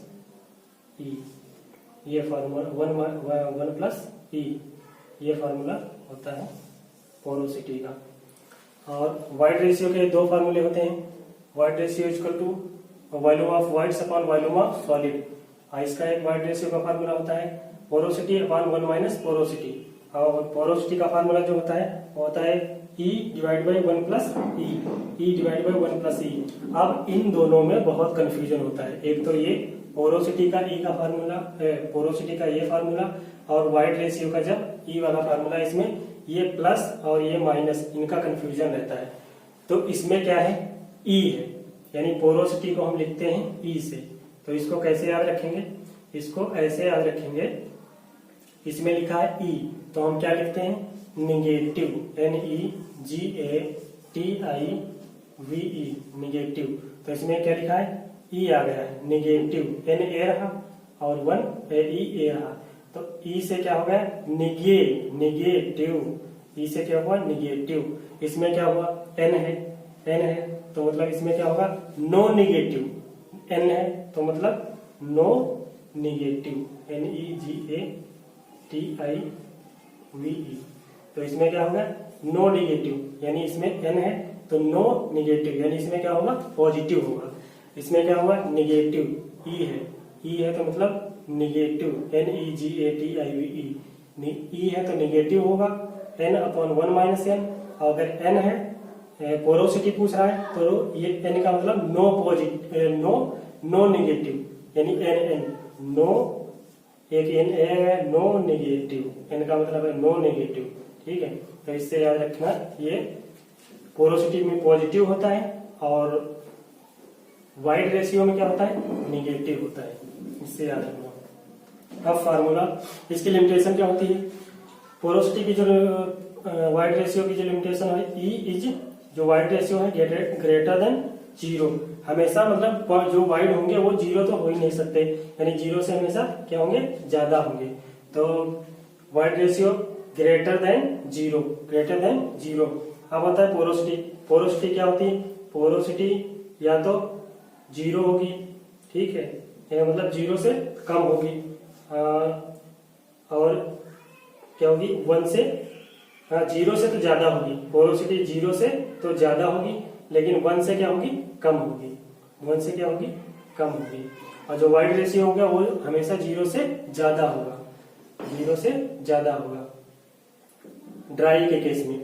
E। ये फार्मूला 1 प्लस E, ये फार्मूला होता है पोरोसिटी का। और वाइड रेशियो के दो फार्मूले होते हैं। Void ratio equal to volume of voids upon volume of solid. इसका एक वाइड रेशियो का फार्मूला होता है पोरोसिटी अपॉन 1 माइनस पोरोसिटी। और पोरोसिटी का फार्मूला जो होता है वो होता है E divide by 1 plus E। अब इन दोनों में बहुत कंफ्यूजन होता है। एक तो ये पोरोसिटी का E का फार्मूला, पोरोसिटी का ये फार्मूला, और वाइड रेशियो का जब E वाला फार्मूला, इसमें ये प्लस और ये माइनस, इनका कंफ्यूजन रहता है। तो इसमें क्या है? E है, यानी पोरोसिटी को हम लिखते हैं E से। तो इसको कैसे याद रखेंगे? इसको ऐसे याद रखेंगे, इसमें लिखा है E, तो हम क्या लिखते हैं? Negative, NEGATIVE, negative. तो इसमें क्या लिखा है? E आ गया है, निगेटिव। NA रहा और 1 AE रहा, तो E से क्या हो गया? निगेटिव। E से क्या हुआ? निगेटिव। इसमें क्या हुआ? N है, तो मतलब इसमें क्या होगा? No negative. N है तो मतलब नो निगेटिव, NEGATIVE। तो इसमें क्या होगा? नो निगेटिव, यानी इसमें N है तो नो निगेटिव, यानी इसमें क्या होगा? पॉजिटिव होगा। इसमें क्या होगा? निगेटिव। E है तो मतलब निगेटिव, NEGATIVE। E है तो निगेटिव होगा, N अपॉन 1 माइनस N। और अगर N है, पोरोसिटी पूछ रहा है, तो ये N का मतलब नो पॉजिटिव, नो निगेटिव, यानी NN, नो, एक N है, नो निगेटिव। N का मतलब है नो निगेटिव, ठीक है। तो इससे याद रखना, ये पोरोसिटी में पॉजिटिव होता है और वाइड रेशियो में क्या होता है? निगेटिव होता है, इससे याद रखना। अब फार्मूला, इसकी लिमिटेशन क्या होती है? पोरोसिटी की जो वाइड रेशियो की जो लिमिटेशन है, E इज, जो वाइड रेशियो है, ग्रेटर देन 0। हमेशा मतलब जो वाइड होंगे वो 0 तो हो ही नहीं सकते, यानी 0 से हमेशा क्या होंगे? ज्यादा होंगे। तो वाइड रेशियो ग्रेटर देन 0। अब होता है पोरोसिटी क्या होती है? पोरोसिटी या तो 0 होगी, ठीक है, या मतलब 0 से कम होगी, और क्या होगी? 1 से, 0 से तो ज्यादा होगी। पोरोसिटी 0 से तो ज्यादा होगी, लेकिन 1 से क्या होगी? कम होगी। 1 से क्या होगी? कम होगी। और जो वाइड रेशियो होगा वो हमेशा 0 से ज्यादा होगा, ड्राई के केस में।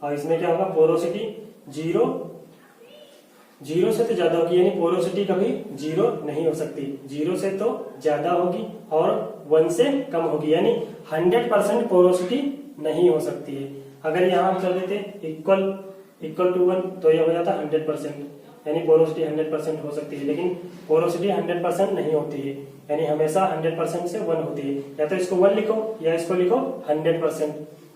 और इसमें क्या होगा? पोरोसिटी 0 से तो ज्यादा होगी, यानी पोरोसिटी कभी 0 नहीं हो सकती, 0 से तो ज्यादा होगी और 1 से कम होगी, यानी 100% पोरोसिटी नहीं हो सकती है। अगर यहाँ हम कर देते इक्वल टू 1 तो यह हो जाता 100%, यानी पोरोसिटी 100% हो सकती है, लेकिन पोरोसिटी 100% नहीं होती है, यानी हमेशा 100% से 1 होती है। या तो इसको 1 लिखो या इसको लिखो 100%,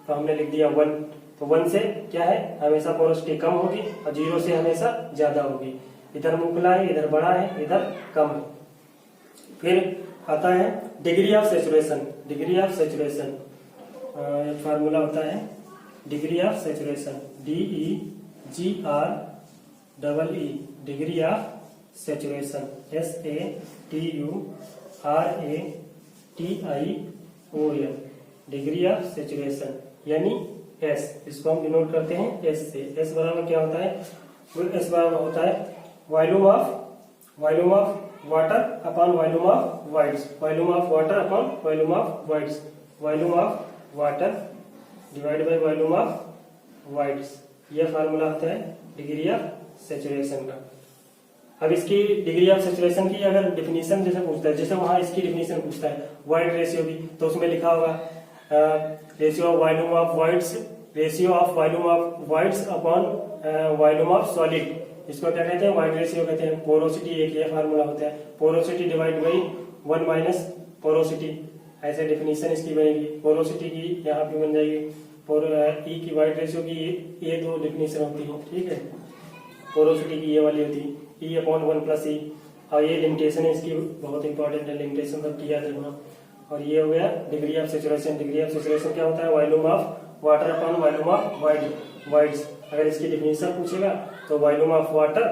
तो हमने लिख दिया 1। तो 1 से क्या है, हमेशा पोरोसिटी कम होगी और 0 से हमेशा ज्यादा होगी। इधर मुंह खुला है, इधर बड़ा है, इधर कम है। फिर आता है degree of saturation. Degree of saturation एक फार्मूला होता है degree of saturation, DEGREE, degree of saturation, SATURATION, degree of saturation यानी S। इसको हम डिनोट करते हैं S से। S बराबर क्या होता है, S बराबर होता है volume of water upon volume of voids, volume of water upon volume of voids, volume of water divide by volume of voids. यह फार्मूला होता है डिग्री ऑफ सेचुरेशन का। अब इसकी डिग्री ऑफ सेचुरेशन की अगर डिफिनीशन जैसे पूछता है, जैसे वहां इसकी डिफिनीशन पूछता है वॉइड रेशियो की, तो उसमें लिखा होगा ratio of volume of voids, ratio of volume of voids upon volume of solid. इसको क्या कहते हैं, वाइड रेशियो कहते हैं। पोरोसिटी एक ये फार्मूला होता है, porosity divide by 1 minus porosity, ऐसे डेफिनेशन इसकी बनेगी। पोरोसिटी की यहाँ पे बन जाएगी ई की वाइड रेशियो की ये दो डेफिनेशन होती है, ठीक है। पोरोसिटी की ये वाली होती है ई अपॉन 1 प्लस ई, और ये लिमिटेशन है इसकी बहुत इंपॉर्टेंट है, लिमिटेशन सब किया रखना। और ये हो गया degree of saturation. Degree of saturation क्या होता है, volume of water upon volume of voids. अगर इसकी डिफिनेशन पूछेगा तो volume of water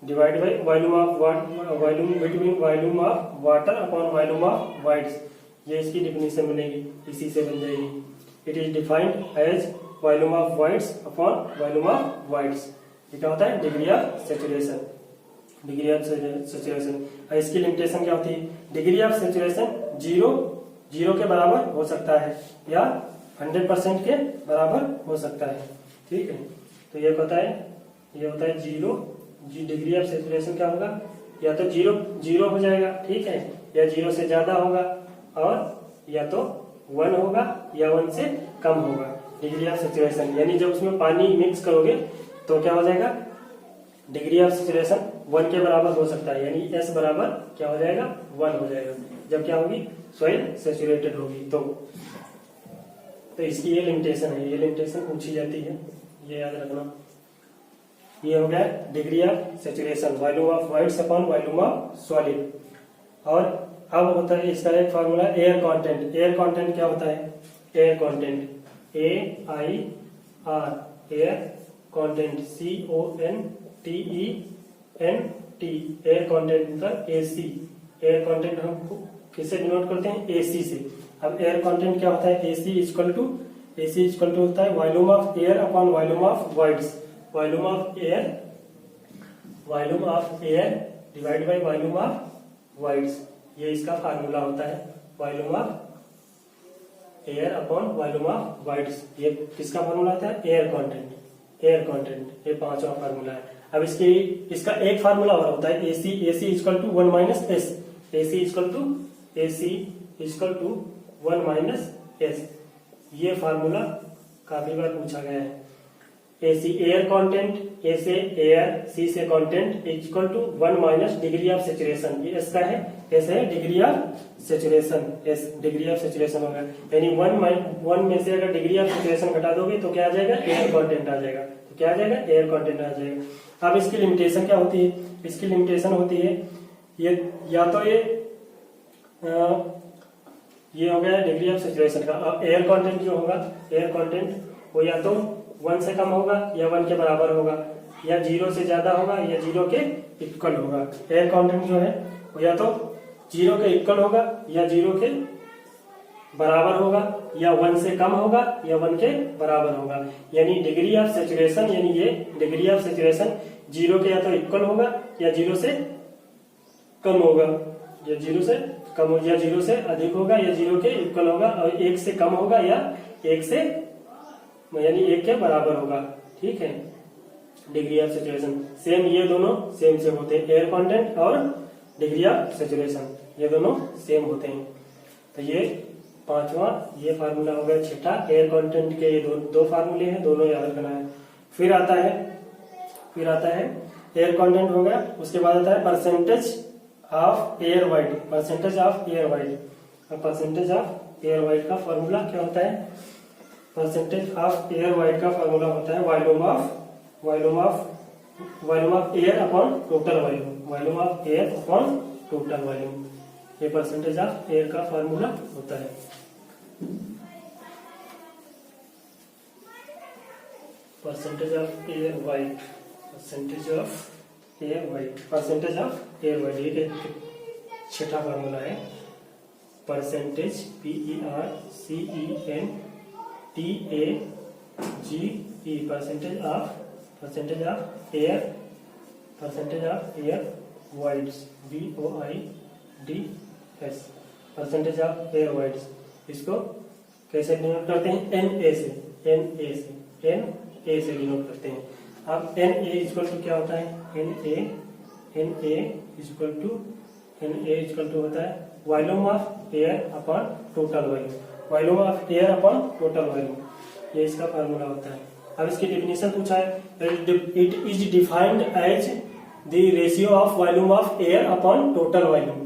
divide by volume between volume of water upon volume of voids, ये इसकी डिफिनेशन बनेगी, इसी से बन जाएगी। It is defined as volume of voids upon volume of voids. ये क्या होता है, degree of saturation. Degree of saturation इसकी लिमिटेशन क्या होती है, डिग्री ऑफ सेचुरेशन 0 के बराबर हो सकता है या 100% के बराबर हो सकता है, ठीक है। तो ये होता है 0। डिग्री ऑफ सेचुरेशन क्या होगा, या तो 0 हो जाएगा, ठीक है, या 0 से ज्यादा होगा, और या तो 1 होगा या 1 से कम होगा। डिग्री ऑफ सेचुरेशन यानी जब उसमें पानी मिक्स करोगे तो क्या हो जाएगा, डिग्री ऑफ सेचुरेशन 1 के बराबर हो सकता है, यानी S बराबर क्या हो जाएगा, 1 हो जाएगा। जब क्या होगी, सॉइल सेचुरेटेड होगी तो इसकी ये लिमिटेशन है, ये लिमिटेशन पूछी जाती है, ये याद रखना। ये हो गया degree of saturation, volume of voids upon volume of solid. और अब होता है इसका एक formula air content. Air content क्या होता है, air content AIR, air content CONTENT, air content मतलब AC। एयर कंटेंट हम किससे डिनोट करते हैं, AC से। अब एयर कंटेंट क्या होता है, AC इक्वल टू होता है volume of air upon volume of voids, volume of air divide by volume of voids. ये इसका फार्मूला होता है, volume of air upon volume of voids. ये किसका फार्मूला होता है, एयर कंटेंट। ये 5वां फार्मूला है। अब इसका एक फार्मूला और होता है AC equal to 1 minus S, AC equal to 1 minus S। ये फार्मूला काफी बार पूछा गया है। AC एयर कंटेंट, A से एयर, C से content equal to 1 minus degree of saturation. ये S का है, S है degree of saturation, S degree of saturation होगा। यानी 1 में से अगर डिग्री ऑफ सेचुरेशन घटा दोगे तो क्या आ जाएगा, एयर कंटेंट आ जाएगा। तो क्या आ जाएगा, एयर कंटेंट आ जाएगा। अब इसकी लिमिटेशन क्या होती है, इसकी लिमिटेशन होती है ये या तो ये हो गया डिग्री ऑफ सेचुरेशन का। अब एयर कंटेंट जो होगा, एयर कंटेंट वो या तो 1 से कम होगा या 1 के बराबर होगा, या 0 से ज्यादा होगा या 0 के इक्वल होगा। एयर कंटेंट जो है वो या तो 0 के इक्वल होगा या 0 के बराबर होगा, या 1 से कम होगा या 1 के बराबर होगा। यानी डिग्री ऑफ सेचुरेशन, यानी ये डिग्री ऑफ सेचुरेशन 0 के या तो इक्वल होगा या 0 से कम होगा, या 0 से कम हो, या 0 से अधिक होगा या 0 के इक्वल होगा, और 1 से कम होगा या 1 से यानी 1 के बराबर होगा, ठीक है। डिग्री ऑफ सेचुरेशन सेम, ये दोनों सेम होते हैं, एयर कंटेंट और डिग्री ऑफ सेचुरेशन ये दोनों सेम होते हैं। तो ये 5वां ये फार्मूला हो गया। 6ठा एयर कंटेंट के ये दो फार्मूले हैं, दोनों याद रखना है। फिर आता है एयर कंटेंट हो गया। उसके बाद आता है percentage of air wide, percentage of air wide. Percentage of air wide का फॉर्मूला क्या होता है? परसेंटेज ऑफ एयर वाइड का फॉर्मूला होता है volume of air upon total volume, volume of air upon total volume. ये परसेंटेज ऑफ एयर का formula होता है। Percentage of air wide, percentage of air wide, percentage of air wide ये छठा formula है। Percentage PERCENTAGE, percentage of air wides VOIDS, percentage of air wides. इसको कैसे denote करते हैं? NA से डिनोट करते हैं। अब NA इक्वल टू क्या होता है? NA इक्वल टू होता है volume of air upon total volume, volume of air upon total volume, ये इसका फॉर्मूला होता है। अब इसकी डेफिनेशन पूछा है, it is defined as the ratio of volume of air upon total volume.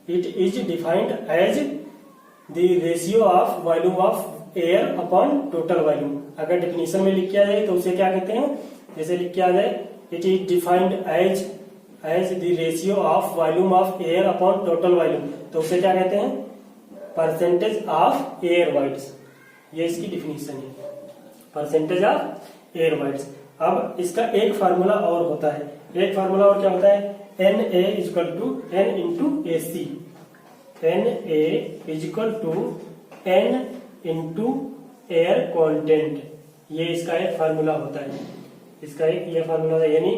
It is defined as the ratio of volume of air upon total volume. अगर definition में लिख के आ जाए तो उसे क्या कहते हैं? जैसे लिख के आ जाए, it is defined as the ratio of volume of air upon total volume, तो उसे क्या कहते हैं? Percentage of air voids. ये इसकी डिफिनीशन है, परसेंटेज ऑफ एयर वाइड्स। अब इसका एक फार्मूला और होता है, एक फार्मूला और क्या होता है? NA equal to N into AC, NA equal to N into air content, ये इसका एक फार्मूला होता है। इसका एक ये फार्मूला है, यानी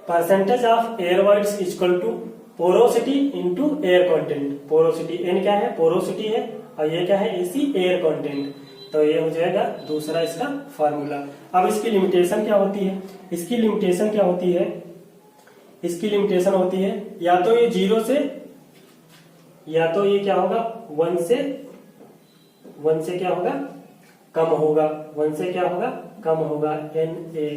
percentage of air voids equal to porosity into air content. Porosity N क्या है? पोरोसिटी है, और ये क्या है? AC air content. तो ये हो जाएगा दूसरा इसका फार्मूला। अब इसकी लिमिटेशन क्या होती है? इसकी लिमिटेशन क्या होती है? इसकी लिमिटेशन होती है या तो ये 0 से, या तो ये क्या होगा? 1 से क्या होगा? कम होगा। 1 से क्या होगा? कम होगा। NA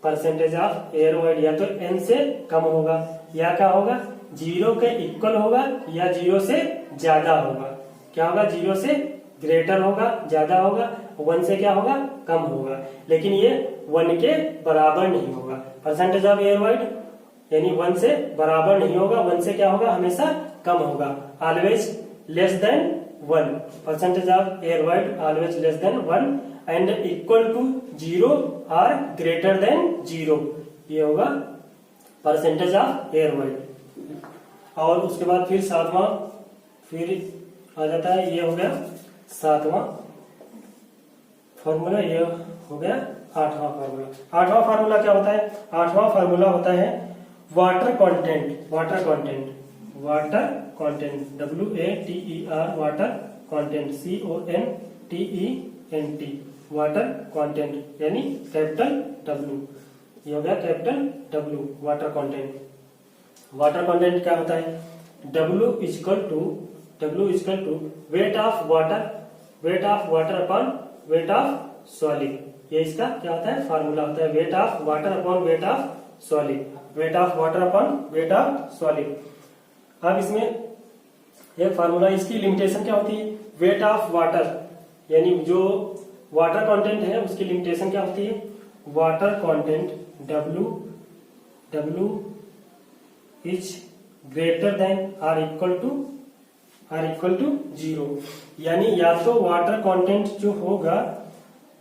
percentage of air wide या तो N से कम होगा, या क्या होगा? 0 के इक्वल होगा, या 0 से ज्यादा होगा। क्या होगा? 0 से ग्रेटर होगा, ज्यादा होगा, 1 से क्या होगा? कम होगा। लेकिन ये 1 के बराबर नहीं होगा। परसेंटेज ऑफ एयर वाइड यानी 1 से बराबर नहीं होगा, 1 से क्या होगा? हमेशा कम होगा। Always less than 1, percentage of air void always less than 1 and equal to 0 और ग्रेटर देन 0, ये होगा परसेंटेज ऑफ एयर वाइड। और उसके बाद फिर सातवां फिर आ जाता है, ये हो गया सातवां फॉर्मूला, ये हो गया आठवां फार्मूला। आठवां फार्मूला क्या होता है? आठवां फार्मूला होता है water content, water content, water content, WATER, water content, CONTENT, water content यानी कैपिटल W, ये हो गया capital W, water content. Water content क्या होता है? W equal to weight of water upon weight of solid, ये इसका क्या होता है? फार्मूला होता है। Weight of water upon weight of solid, weight of water upon weight of solid. अब इसमें एक फार्मूला, इसकी लिमिटेशन क्या होती है? वेट ऑफ वाटर यानी जो वाटर कंटेंट है उसकी लिमिटेशन क्या होती है? Water content W is greater than or equal to 0, यानी या तो वाटर कंटेंट जो होगा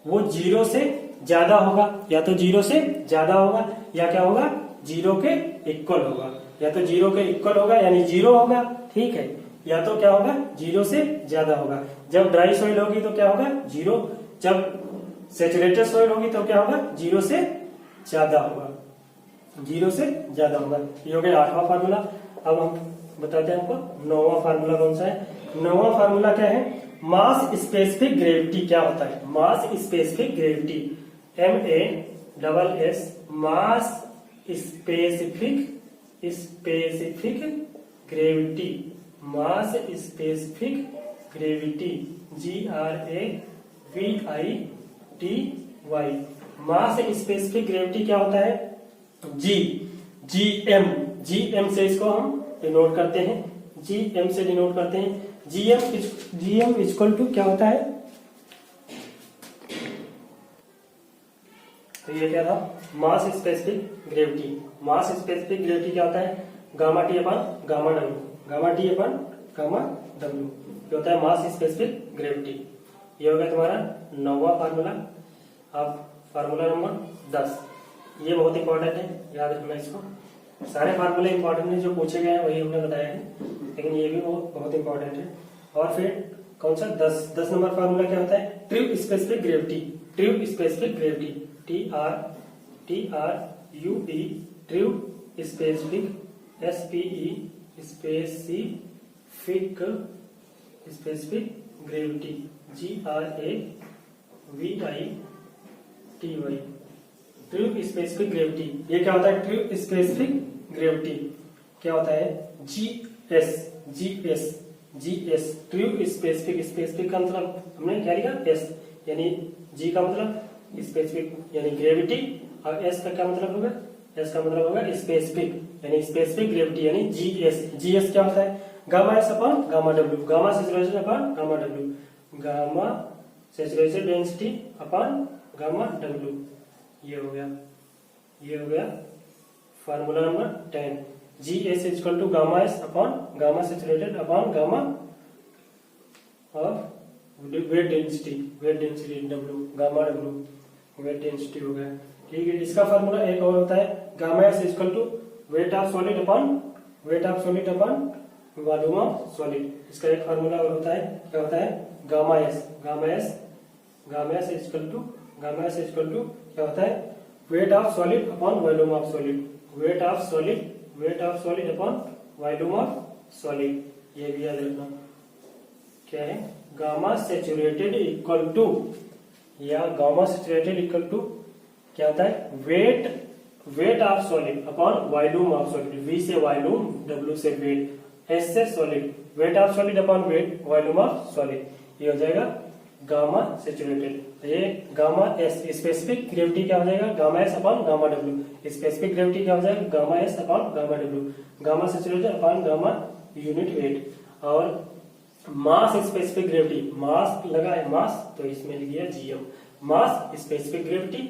वो 0 से ज्यादा होगा, या तो 0 से ज्यादा होगा, या क्या होगा? 0 के इक्वल होगा। या तो 0 के इक्वल होगा यानी 0 होगा, ठीक है, या तो क्या होगा? 0 से ज्यादा होगा। जब ड्राई सॉइल होगी तो क्या होगा? 0, जब सैचुरेटेड सॉइल होगी तो क्या होगा? 0 से ज्यादा होगा, 0 से ज्यादा होगा। ये हो गया आठवां फार्मूला। अब हम बताते हैं आपको नौवां फार्मूला कौन सा है। नौवां फार्मूला क्या है? मास स्पेसिफिक ग्रेविटी क्या होता है? मास स्पेसिफिक ग्रेविटी, MASS, मास स्पेसिफिक ग्रेविटी, मास स्पेसिफिक ग्रेविटी, GRAVITY। मास स्पेसिफिक ग्रेविटी क्या होता है? जी, GM, GM से इसको हम डिनोट करते हैं, GM से डिनोट करते हैं। GM इक्वल टू क्या होता है, तो ये क्या था, मास स्पेसिफिक ग्रेविटी। मास स्पेसिफिक ग्रेविटी क्या होता है, गामा टी अपन गामा डब्ल्यू, गामा टी अपन गामा डब्ल्यू, ये होता है मास स्पेसिफिक ग्रेविटी। ये हो गया तुम्हारा 9वां फार्मूला। अब फार्मूला नंबर 10, ये बहुत इंपॉर्टेंट है, याद रखना इसको। सारे फार्मूले इंपॉर्टेंट है, जो पूछे गए हैं वही हमने बताया है, लेकिन ये भी बहुत इंपॉर्टेंट है। और फिर कौन सा 10 नंबर फार्मूला क्या होता है, true specific gravity. True specific gravity, TRUE, true specific, SPE specific gravity, GRAVITY। True specific gravity, ये क्या होता है, ट्रू स्पेसिफिक ग्रेविटी क्या होता है, GS, ट्रू स्पेसिफिक, स्पेसिफिक का मतलब हमने क्या लिखा, S, यानी G का मतलब स्पेसिफिक यानी ग्रेविटी, और S का क्या मतलब होगा, S का मतलब होगा स्पेसिफिक, यानी स्पेसिफिक ग्रेविटी यानी GS क्या होता है, gamma S upon gamma W, gamma saturation upon gamma W, gamma saturation density upon gamma W। ये हो गया formula number 10। GS equal to gamma S upon gamma saturated upon gamma of weight density W, gamma W weight density हो गया। ठीक है, इसका formula एक और होता है, gamma S equal to weight of solid upon volume of solid. इसका एक फार्मूला और होता है, क्या होता है, गामा S इक्वल टू क्या होता है, weight of solid upon volume of solid, weight of solid upon volume of solid. ये भी याद रखना क्या है, गामा सैचुरेटेड इक्वल टू, या गामा सैचुरेटेड इक्वल टू क्या होता है, weight of solid upon volume of solid, V से वॉल्यूम, W से वेट, S से solid, weight of solid upon weight volume of solid, ये हो जाएगा गामा सैचुरेटेड। ये गामा S स्पेसिफिक ग्रेविटी क्या हो जाएगा, gamma S upon gamma W, specific gravity क्या हो जाएगा, gamma S upon gamma W, gamma saturated upon gamma unit weight. और मास स्पेसिफिक ग्रेविटी, मास लगा है मास, तो इसमें लिख दिया GM, mass specific gravity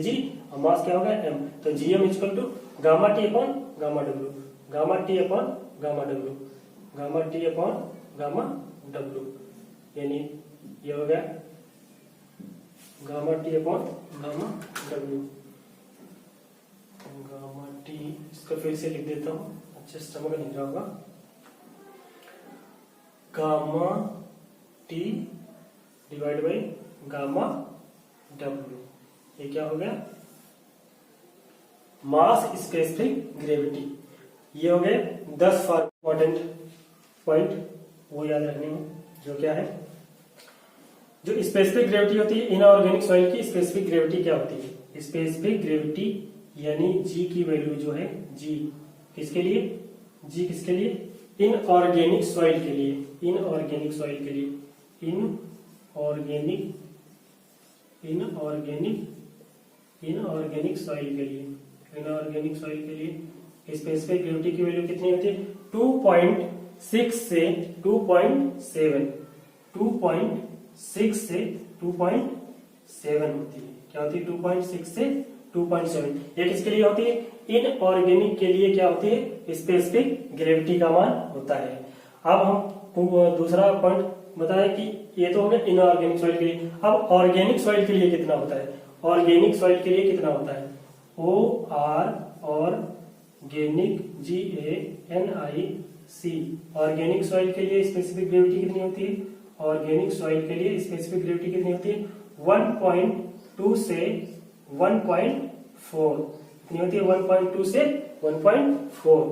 G, और मास क्या होगा M, तो GM equal to gamma T upon gamma W, gamma T upon gamma W, gamma T upon gamma W, यानी ये हो गया gamma T upon gamma W, gamma T, इसको फिर से लिख देता हूँ, अच्छे से समझ नहीं होगा, gamma T divide by gamma W, ये क्या हो गया, मास स्पेसिफिक ग्रेविटी। ये हो गए 10 इंपॉर्टेंट पॉइंट, वो याद रखने हैं, जो क्या है, जो स्पेसिफिक ग्रेविटी होती है इनऑर्गेनिक सॉइल की, स्पेसिफिक ग्रेविटी क्या होती है, स्पेसिफिक ग्रेविटी यानी G की वैल्यू जो है, G किसके लिए, इनऑर्गेनिक सॉइल के लिए, इनऑर्गेनिक सॉइल के लिए स्पेसिफिक ग्रेविटी की वैल्यू कितनी होती है, 2.6 से 2.7, 2.6 से 2.7 होती है, क्या होती है, 2.6 से 2.7। ये किसके लिए होती है, इनऑर्गेनिक के लिए क्या होती है, स्पेसिफिक ग्रेविटी का मान होता है। अब हम दूसरा पॉइंट बताएं कि ये तो हो गया इनऑर्गेनिक सॉइल के लिए। अब ऑर्गेनिक सॉइल के लिए कितना होता है, ऑर्गेनिक सॉइल के लिए कितना होता है, OR organic GANIC, organic soil के लिए स्पेसिफिक ग्रेविटी कितनी होती है, ऑर्गेनिक सॉइल के लिए स्पेसिफिक ग्रेविटी कितनी होती है, 1.2 से 1.4 कितनी होती है, 1.2 से 1.4।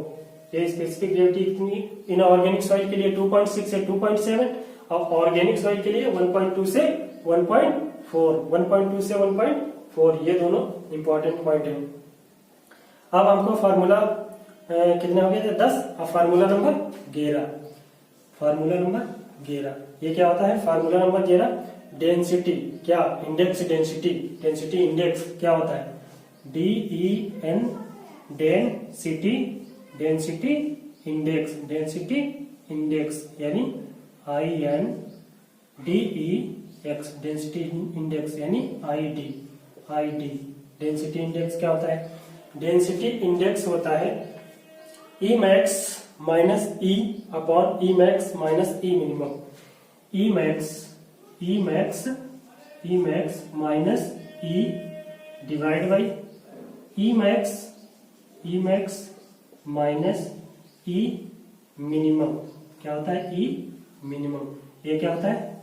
ये स्पेसिफिक ग्रेविटी कितनी इनऑर्गेनिक सॉइल के लिए 2.6 से 2.7, और ऑर्गेनिक सॉइल के लिए 1.2 से 1.4, 1.2 से 1.4, ये दोनों इंपॉर्टेंट पॉइंट है। अब हमको फार्मूला कितने हो गए थे, 10। अब फार्मूला नंबर 11, फार्मूला नंबर 11 ये क्या होता है, फार्मूला नंबर 11 डेंसिटी, क्या इंडेक्स डेंसिटी, डेंसिटी इंडेक्स क्या होता है, DEN डेंसिटी डेंसिटी इंडेक्स यानी INDEX डेंसिटी इंडेक्स यानी ID डेंसिटी इंडेक्स क्या होता है? डेंसिटी इंडेक्स होता है E max minus E upon E max minus E minimum. E max minus E divide by E max minus E minimum क्या होता है? E minimum. ये क्या होता है?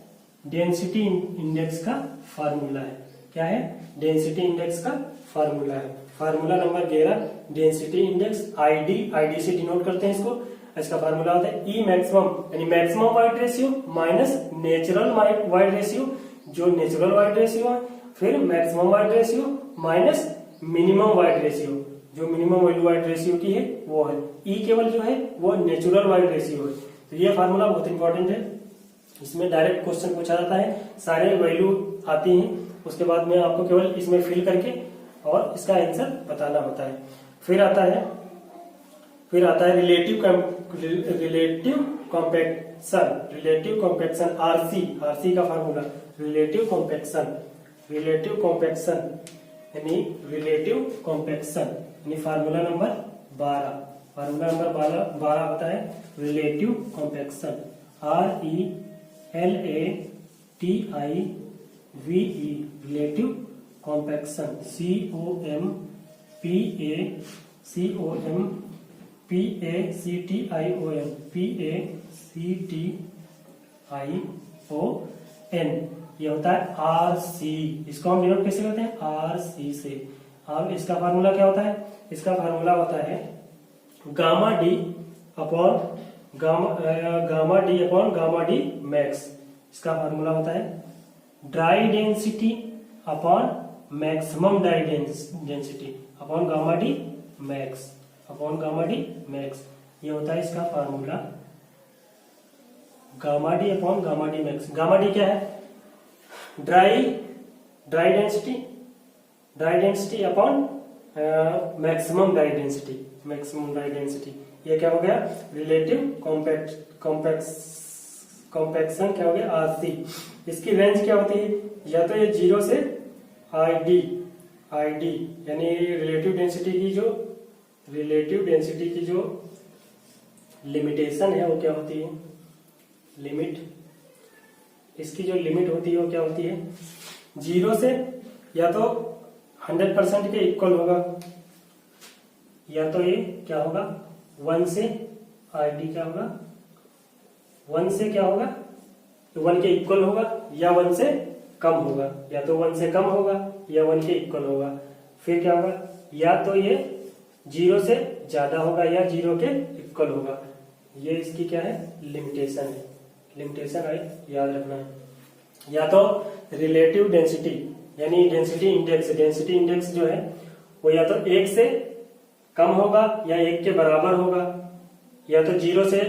डेंसिटी इंडेक्स का फार्मूला है। क्या है? डेंसिटी इंडेक्स का फार्मूला है। Formula number 11 density index ID से डिनोट करते हैं इसको। इसका फार्मूला होता है E मैक्सिमम यानी maximum void ratio minus natural void ratio, जो नेचुरल वाइड रेशियो है, फिर maximum void ratio minus minimum void ratio, जो मिनिमम वैल्यू वाइड रेशियो की है वो है। E केवल जो है वो नेचुरल वाइड रेशियो है। तो ये फार्मूला बहुत इंपॉर्टेंट है, इसमें डायरेक्ट क्वेश्चन पूछा जाता है, सारे वैल्यू आती हैं, उसके बाद में आपको केवल इसमें फिल करके और इसका आंसर बताना होता है। फिर आता है रिलेटिव कॉम्पैक्शन RC का फार्मूला रिलेटिव कॉम्पैक्शन यानी फार्मूला नंबर 12 होता है relative compaction RELATIVE relative compaction COMPACTION ये होता है RC। इसको हम डिनोट कैसे करते हैं? RC से। अब इसका फार्मूला क्या होता है? इसका फार्मूला होता है gamma D upon gamma D max. इसका फार्मूला होता है dry density upon maximum dry density upon gamma D max ये होता है इसका formula gamma D upon gamma D max. Gamma D क्या है? Dry density upon maximum dry density. ये क्या हो गया? रिलेटिव कॉम्पैक्शन क्या हो गया? RC। इसकी रेंज क्या होती है? या तो ये 0 से ID यानी रिलेटिव डेंसिटी की जो लिमिटेशन है वो क्या होती है? इसकी जो लिमिट होती है वो क्या होती है? 0 से या तो 100% के इक्वल होगा, या तो ये क्या होगा? 1 से ID क्या होगा? 1 से क्या होगा? 1 के इक्वल होगा या 1 से कम होगा, या तो 1 से कम होगा या 1 के इक्वल होगा। फिर क्या होगा? या तो ये 0 से ज्यादा होगा या 0 के इक्वल होगा। ये इसकी क्या है? लिमिटेशन है। लिमिटेशन याद रखना है। या तो रिलेटिव डेंसिटी यानी डेंसिटी इंडेक्स जो है वो या तो 1 से कम होगा या 1 के बराबर होगा, या तो 0 से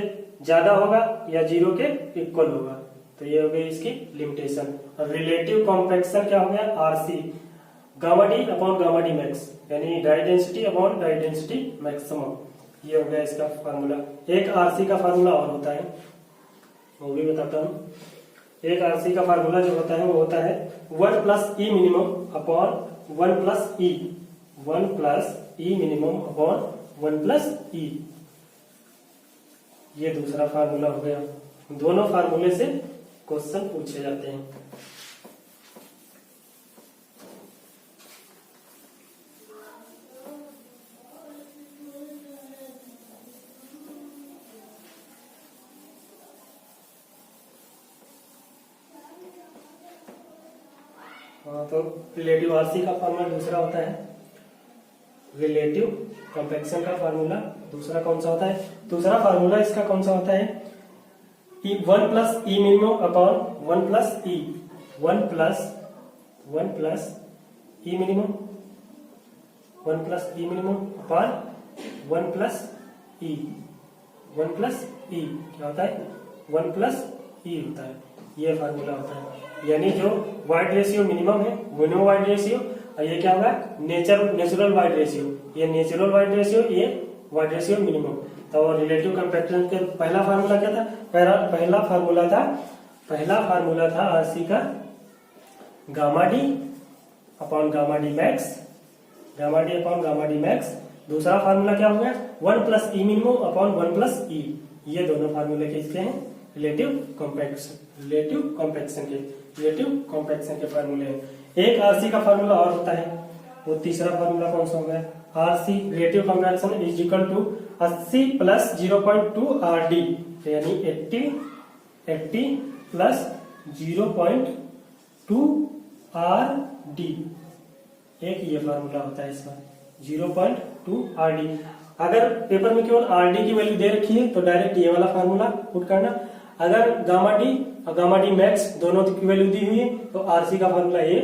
ज्यादा होगा या 0 के इक्वल होगा। तो ये हो गई इसकी लिमिटेशन। और रिलेटिव कॉम्पैक्शन क्या हो गया? RC gamma D upon gamma D max यानी dry density upon dry density maximum. ये हो गया इसका फार्मूला। एक RC का फार्मूला और होता है, वो भी बताता हूँ। एक RC का फार्मूला जो होता है वो होता है 1 plus E minimum upon 1 plus E minimum upon 1 plus E। ये दूसरा फार्मूला हो गया। दोनों फार्मूले से क्वेश्चन पूछे जाते हैं। तो रिलेटिव RC का फार्मूला दूसरा होता है, रिलेटिव कॉम्पैक्शन का फार्मूला दूसरा कौन सा होता है? दूसरा फार्मूला इसका कौन सा होता है? 1 plus E minimum upon 1 plus E minimum upon 1 plus E क्या होता है? 1 प्लस E होता है। ये फार्मूला होता है। यानी जो वाइड रेशियो मिनिमम है, मिनिमम वाइड रेशियो और ये क्या होगा नेचुरल वाइड रेशियो, ये नेचुरल वाइड रेशियो, ये वाइड रेशियो मिनिमम। तो रिलेटिव कंपैक्टनेस के पहला फार्मूला क्या था? पहला फार्मूला था आरसी का gamma D upon gamma D max, gamma D upon gamma D max. दूसरा फार्मूला क्या हो गया? 1 प्लस ई मिनिमम अपॉन 1 प्लस ई। ये दोनों फार्मूले किसके हैं? रिलेटिव कॉम्पैक्शन के फार्मूले हैं। एक आरसी का फार्मूला और होता है, वो तीसरा फार्मूला कौन सा होगा? RC relative compaction is equal to 80 plus 0.2 R D, यानी 80 प्लस 0.2 आर डी। एक ये फार्मूला होता है इसका 0.2 आर डी। अगर पेपर में केवल आर डी की वैल्यू दे रखी है तो डायरेक्ट ये वाला फार्मूला पुट करना। अगर गामा डी और गामा डी मैक्स दोनों की वैल्यू दी हुई है तो आरसी का फार्मूला ये।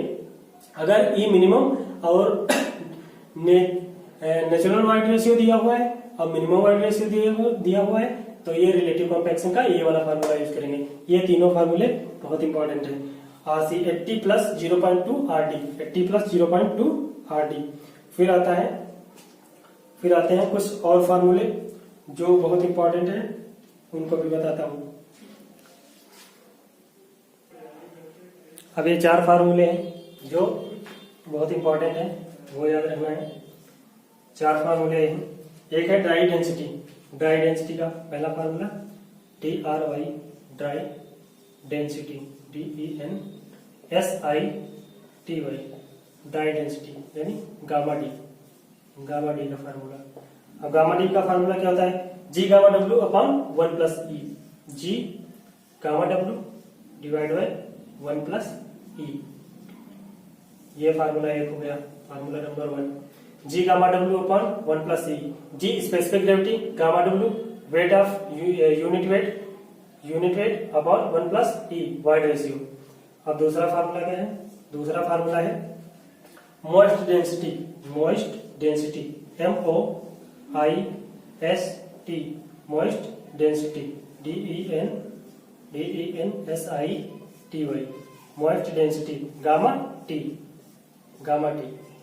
अगर ई मिनिमम और नेचुरल वाइड रेशियो दिया हुआ है और मिनिमम वाइड रेशियो दिया हुआ है तो ये रिलेटिव कॉम्पैक्शन का ये वाला फार्मूला यूज करेंगे। ये तीनों फार्मूले बहुत इंपॉर्टेंट है। RC 80 plus 0.2 R D, 80 plus 0.2 R D. फिर आते हैं कुछ और फार्मूले जो बहुत इंपॉर्टेंट है, उनको भी बताता हूं। अब ये 4 फार्मूले हैं जो बहुत इंपॉर्टेंट है, वो याद रखना है। 4 फार्मूले हैं। एक है ड्राई डेंसिटी का पहला formula DRY, dry density, DENSITY, dry density यानी गामा डी का फार्मूला। अब गामा डी का फार्मूला क्या होता है? G gamma W upon 1 plus E, G gamma W divide by 1 plus E. ये फार्मूला एक हो गया, formula number 1। G gamma W upon 1 plus E. G specific gravity, gamma W weight of unit weight upon 1 plus E void ratio. अब दूसरा formula क्या है? दूसरा formula है moist density, MOIST, moist density, DENSITY, moist density gamma T.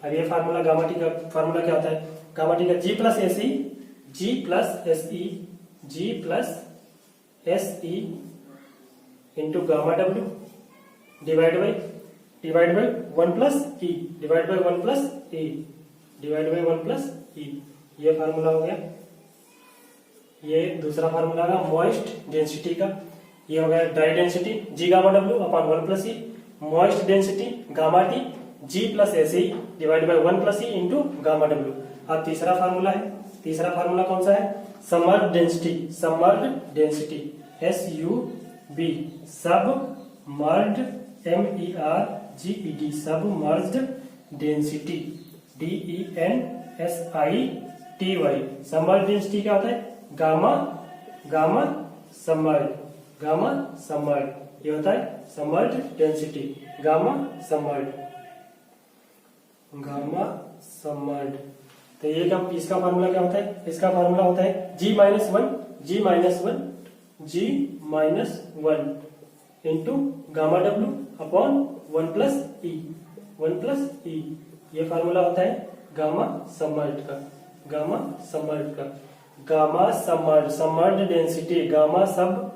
अब ये formula gamma T का formula क्या होता है? गामा टी का G plus SE into gamma W divide by 1 plus E, divide by 1 plus E. ये formula हो गया। ये दूसरा फार्मूला का मॉइस्ट डेंसिटी का, ये हो गया dry density G gamma W upon 1 plus E, moist density gamma T G plus SE divide by 1 plus E into gamma W। अब तीसरा फार्मूला है, तीसरा फार्मूला कौन सा है? Submerged density, SUB, submerged MERGED, submerged density, DENSITY। Submerged density क्या होता है? गामा सबमर्ज्ड, ये होता है सबमर्ज्ड डेंसिटी, गामा सबमर्ज्ड। तो ये का इसका फार्मूला क्या होता है? इसका फार्मूला होता है G minus one into gamma W upon 1 plus E. ये फार्मूला होता है गामा सबमर्ज्ड का। Submerged density gamma sub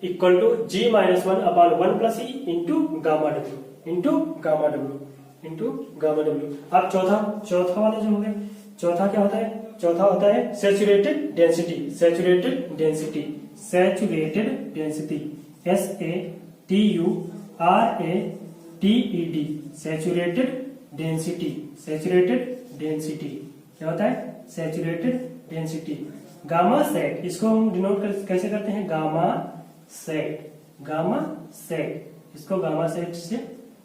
equal to G minus 1 upon 1 plus E into gamma W। अब चौथा वाला जो हो गया, चौथा क्या होता है? चौथा होता है saturated density, SATURATED density, SATURATED density क्या होता है? Saturated density. गामा सेट, इसको हम डिनोट कैसे करते हैं? गामा सेट, इसको गामा सेट से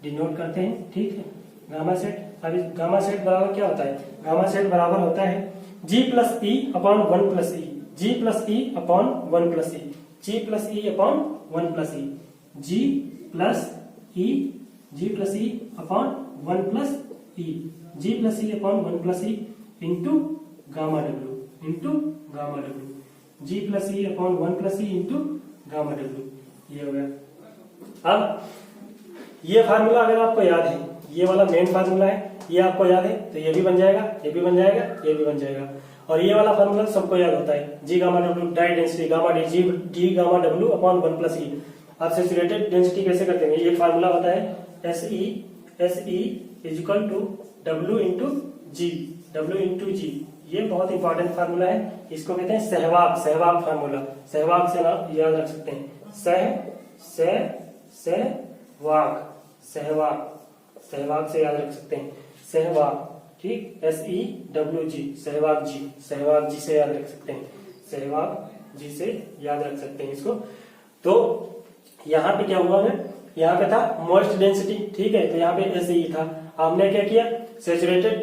डिनोट करते हैं, ठीक है? Gamma sat. अब गामा सेट बराबर क्या होता है? गामा सेट बराबर होता है G plus E upon 1 plus E, G plus E upon 1 plus E, G plus E upon 1 plus E, G plus E upon 1 plus E, G plus E upon 1 plus E into gamma W, G plus E upon 1 plus E into gamma W। ये हो गया। अब ये formula अगर आपको याद है, ये वाला मेन फार्मूला है, ये आपको याद है तो ये भी बन जाएगा, ये भी बन जाएगा, ये भी बन जाएगा। और ये वाला फार्मूला सबको याद होता है, G gamma W dry density gamma D G D gamma W upon 1 plus E. आप सैचुरेटेड डेंसिटी कैसे करते हैं, ये फार्मूला होता है S E is equal to W into G. ये बहुत इंपॉर्टेंट फार्मूला है, इसको कहते हैं सहवाग फार्मूला। सहवाग से नाम याद रख सकते हैं, सहवाग से याद रख सकते हैं, सहवाग, ठीक, SEWG सहवाग जी से याद रख सकते हैं, सहवाग जी से याद रख सकते हैं इसको। तो यहाँ पे क्या हुआ है, यहाँ पे था मोइस्ट डेंसिटी, ठीक है, तो यहाँ पे SE था। हमने क्या किया, सैचुरेटेड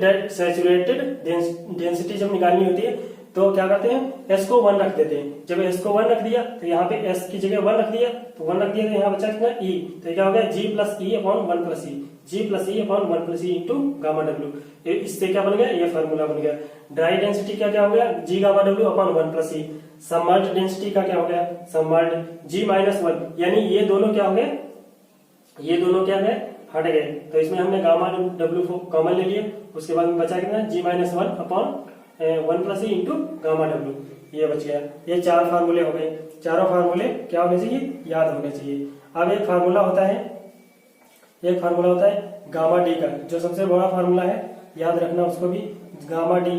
डेंसिटी जब निकालनी होती है तो क्या करते हैं, S को 1 रख देते हैं। जब S को 1 रख दिया तो यहाँ पे S की जगह 1 रख दिया, तो 1 रख दिया तो यहाँ बचा कितना E, तो क्या हो गया G plus E upon 1 plus E, G plus E upon 1 plus E into gamma W. इससे क्या बन गया, ये फार्मूला बन गया। ड्राई डेंसिटी का क्या हो गया, G gamma W upon 1 plus E. Submerged density का क्या हो गया, सबमर्ज्ड G माइनस 1, यानी ये दोनों क्या हो गए, ये दोनों क्या गए, हट गए। तो इसमें हमने गामा डब्ल्यू को कॉमन ले लिया, उसके बाद में बचा कितना G minus 1 upon 1 plus E into gamma W, ये बच गया। ये 4 फार्मूले हो गए, चारों फार्मूले क्या होने चाहिए, याद होने चाहिए। अब एक फार्मूला होता है गामा डी का, जो सबसे बड़ा फार्मूला है, याद रखना उसको भी। गामा डी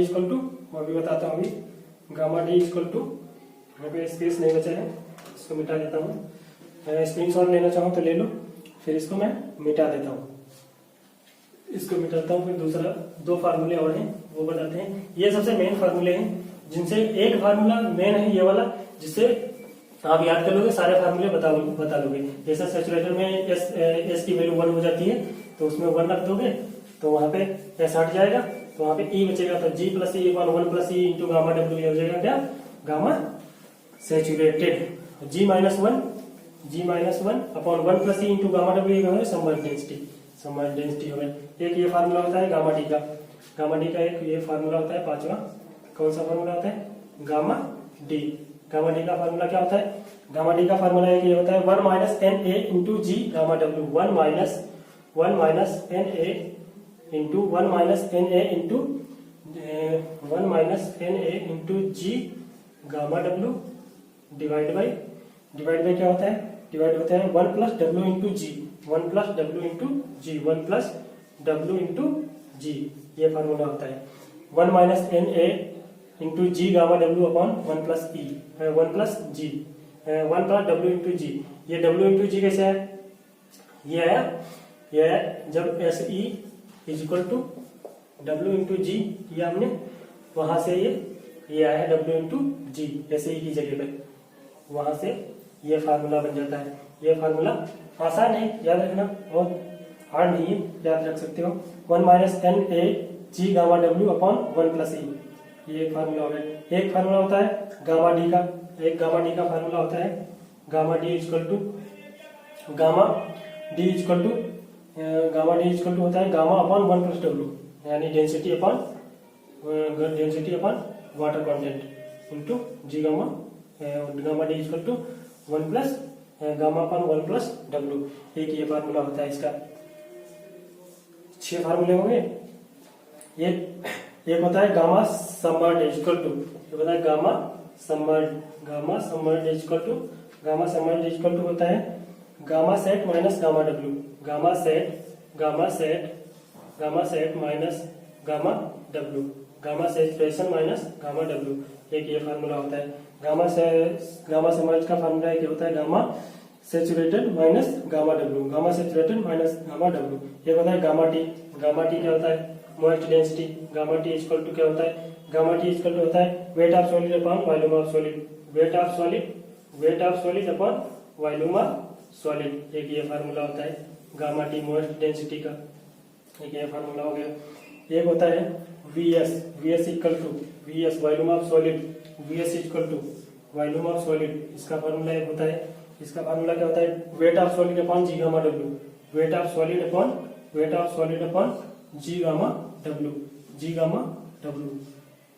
इक्वल टू, मैं भी बताता हूँ अभी, गामा डी इक्वल टू, यहाँ पे स्पेस नहीं बचा है, इसको मिटा देता हूँ। स्क्रीनशॉट लेना चाहूँ तो ले लो, फिर इसको मैं मिटा देता हूँ, इसको मिटाता हूँ। फिर दूसरा 2 फार्मूले और हैं वो बताते हैं। ये सबसे मेन फार्मूले हैं, जिनसे एक फार्मूला मेन है ये वाला, जिससे आप याद कर लोगे, सारे फार्मूले बता लोगे। जैसा सैचुरेटर में एस की वैल्यू 1 हो जाती है तो उसमें 1 रख दोगे तो वहां पे एस हट जाएगा, तो वहां पे ई बचेगा, तो G plus E upon 1 plus E into gamma W हो जाएगा क्या, gamma saturated. G minus 1 upon 1 plus E into gamma W submerged density हो गया। एक ये फार्मूला होता है गामा डी का एक ये फार्मूला होता है 5वां। कौन सा फार्मूला होता है, गामा डी का फार्मूला क्या होता है, गामा डी का फार्मूला ये होता है 1 minus N A into G gamma W, 1 minus N A into G gamma W divide by क्या होता है, डिवाइड होता है 1 प्लस डब्ल्यू इंटू जी, ये फार्मूला होता है। 1 minus N A into G gamma W upon 1 plus E, 1 plus W into G. ये W into G कैसे है, ये है जब S E is equal to W into G, ये हमने वहां से ये आया है W into G, S E की जगह पे, वहां से ये फार्मूला बन जाता है। ये फार्मूला आसान है याद रखना, बहुत हार्ड नहीं है, याद रख सकते हो। 1 minus N A G gamma W upon 1 plus E, ये फार्मूला हो गया। एक फार्मूला होता है गामा डी का फार्मूला होता है गामा डी इक्वल टू होता है गामा अपॉन 1 प्लस डब्ल्यू, यानी density upon water content into G gamma D equal to 1 plus gamma upon 1 plus W, एक ये फार्मूला होता है इसका। 6 फार्मूले होंगे। ये एक होता है गामा सबमर्ज्ड इक्वल टू, ये होता है गामा सबमर्ज्ड इक्वल टू होता है gamma sat minus gamma W, gamma sat minus gamma W, gamma saturation minus gamma W, एक ये फार्मूला होता है। गामा सबमर्ज्ड का फार्मूला एक होता है gamma saturated minus gamma W, gamma saturated minus gamma W. एक होता है गामा टी क्या होता है, moist density. Gamma T equal to क्या होता है, गामा टी इक्वल टू होता है weight of solid upon volume of solid, weight of solid upon volume of solid, एक ये फार्मूला होता है गामा टी मोइस्ट डेंसिटी का, एक ये फार्मूला हो गया। एक होता है VS equal to volume of solid, VS equal to volume of solid, इसका फार्मूला एक होता है। इसका फार्मूला क्या होता है, weight of solid upon G gamma W, weight of solid upon G gamma W,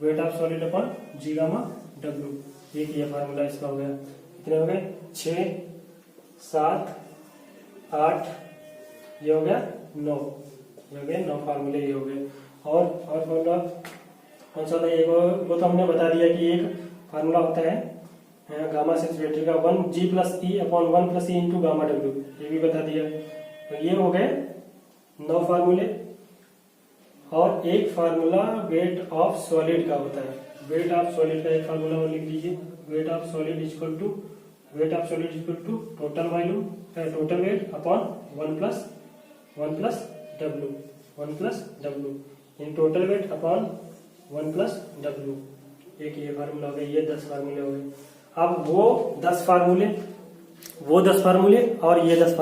weight of solid upon G gamma W, एक ये फार्मूला इसका हो गया। कितने हो गए, 6 7 8, ये हो गया 9, ये हो गए 9 फार्मूले, ये हो गए। और फार्मूला कौन सा होता है? वो तो हमने बता दिया कि एक फार्मूला होता है गामा सैचुरेटेड का 1G+E/1 E into gamma W, ये भी बता दिया। तो ये हो गए 9 फार्मूले। और एक फार्मूला वेट ऑफ सॉलिड का होता है। वेट ऑफ सॉलिड का एक फार्मूला और लिख लीजिए, weight of solid equal to total volume, total weight upon 1 plus W in total weight upon 1 plus W। एक ये फार्मूला हो गया, ये 10 फार्मूले हो गए। अब वो 10 फार्मूले और ये 10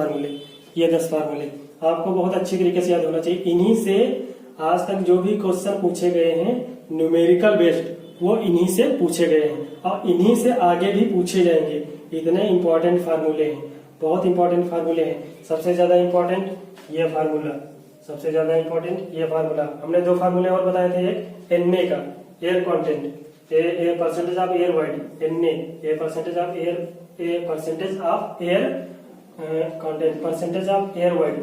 फार्मूले आपको बहुत अच्छी तरीके से याद होना चाहिए। इन्हीं से आज तक जो भी क्वेश्चन पूछे गए हैं न्यूमेरिकल बेस्ड, वो इन्हीं से पूछे गए हैं और इन्हीं से आगे भी पूछे जाएंगे। इतने इंपॉर्टेंट फार्मूले हैं, बहुत इंपॉर्टेंट फार्मूले हैं। सबसे ज्यादा इंपॉर्टेंट ये फार्मूला, हमने 2 फार्मूले और बताए थे। एक Na का air content, percentage of air void, Na percentage of air content, percentage of air void,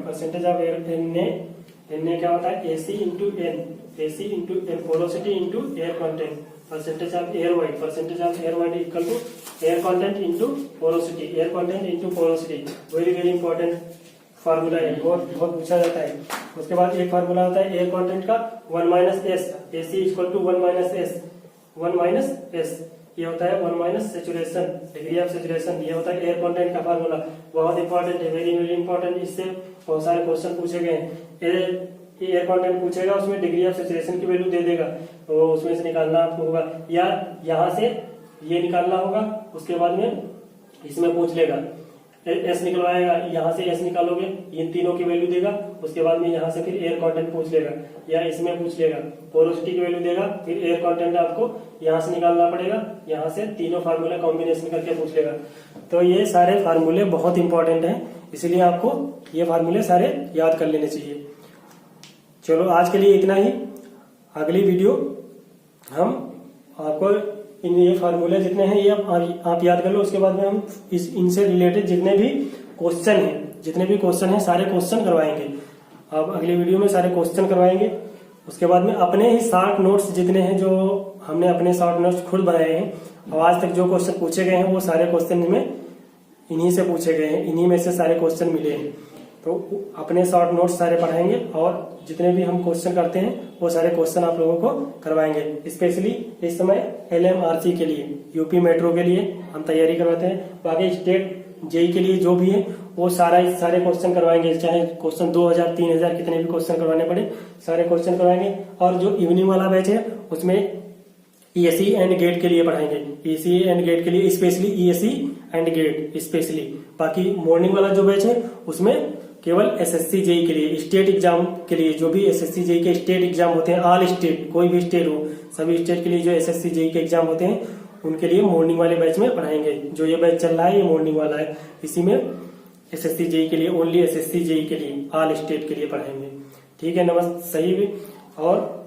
Na क्या होता है? AC into N, porosity into air content, percentage of air void equal to air content into porosity, very very important formula है, बहुत पूछा जाता है। उसके बाद एक फार्मूला होता है एयर कंटेंट का 1 - S, AC equal to 1 - S, ये होता है 1 - सैचुरेशन, डिग्री ऑफ सैचुरेशन, ये होता है एयर कंटेंट का फार्मूला। बहुत इंपॉर्टेंट है, वेरी वेरी इंपॉर्टेंट। इससे बहुत सारे क्वेश्चन पूछे गए हैं। एयर कंटेंट पूछेगा, उसमें डिग्री ऑफ सैचुरेशन की वैल्यू दे देगा, तो उसमें से निकालना आपको होगा, या यहाँ से ये निकालना होगा। उसके बाद में इसमें पूछ लेगा, एस निकलवाएगा, यहाँ से एस निकालोगे, इन तीनों की वैल्यू देगा। उसके बाद में यहाँ से फिर एयर कंटेंट पूछ लेगा, या इसमें पूछ लेगा, पोरोसिटी की वैल्यू देगा, फिर एयर कंटेंट आपको यहाँ से निकालना पड़ेगा, यहाँ से तीनों फार्मूला कॉम्बिनेशन करके पूछ लेगा। तो ये सारे फार्मूले बहुत इंपॉर्टेंट हैं, इसलिए आपको ये फार्मूले सारे याद कर लेने चाहिए। चलो आज के लिए इतना ही। अगली वीडियो हम आपको ये फार्मूले जितने हैं ये आप याद कर लो। उसके बाद में हम इनसे रिलेटेड जितने भी क्वेश्चन हैं सारे क्वेश्चन करवाएंगे। अब अगली वीडियो में सारे क्वेश्चन करवाएंगे। उसके बाद में अपने ही शॉर्ट नोट्स जितने हैं, जो हमने अपने शॉर्ट नोट्स खुद बनाए हैं, और आज तक जो क्वेश्चन पूछे गए हैं वो सारे क्वेश्चन में इन्हीं से पूछे गए हैं, इन्हीं में से सारे क्वेश्चन मिले हैं। तो अपने शॉर्ट नोट्स सारे पढ़ाएंगे और जितने भी हम क्वेश्चन करते हैं वो सारे क्वेश्चन आप लोगों को करवाएंगे। स्पेशली इस समय LMRC के लिए, यूपी मेट्रो के लिए हम तैयारी करवाते हैं। बाकी स्टेट जेई के लिए जो भी है वो सारे क्वेश्चन करवाएंगे, चाहे क्वेश्चन 2000 3000 कितने भी क्वेश्चन करवाने पड़े, सारे क्वेश्चन करवाएंगे। और जो इवनिंग वाला बैच है उसमें ESE एंड गेट के लिए पढ़ाएंगे, ESE एंड गेट के लिए specially, ESE and GATE specially. बाकी मॉर्निंग वाला जो बैच है उसमें केवल SSC जेई के लिए, स्टेट एग्जाम के लिए, जो भी SSC जेई के स्टेट एग्जाम होते हैं, ऑल स्टेट, कोई भी स्टेट हो, सभी स्टेट के लिए जो SSC जेई के एग्जाम होते हैं उनके लिए मॉर्निंग वाले बैच में पढ़ाएंगे। जो ये बैच चल रहा है ये मॉर्निंग वाला है, इसी में SSC जेई के लिए, ओनली SSC जेई के लिए, ऑल स्टेट के लिए पढ़ाएंगे। ठीक है, नमस्ते, सही भी। और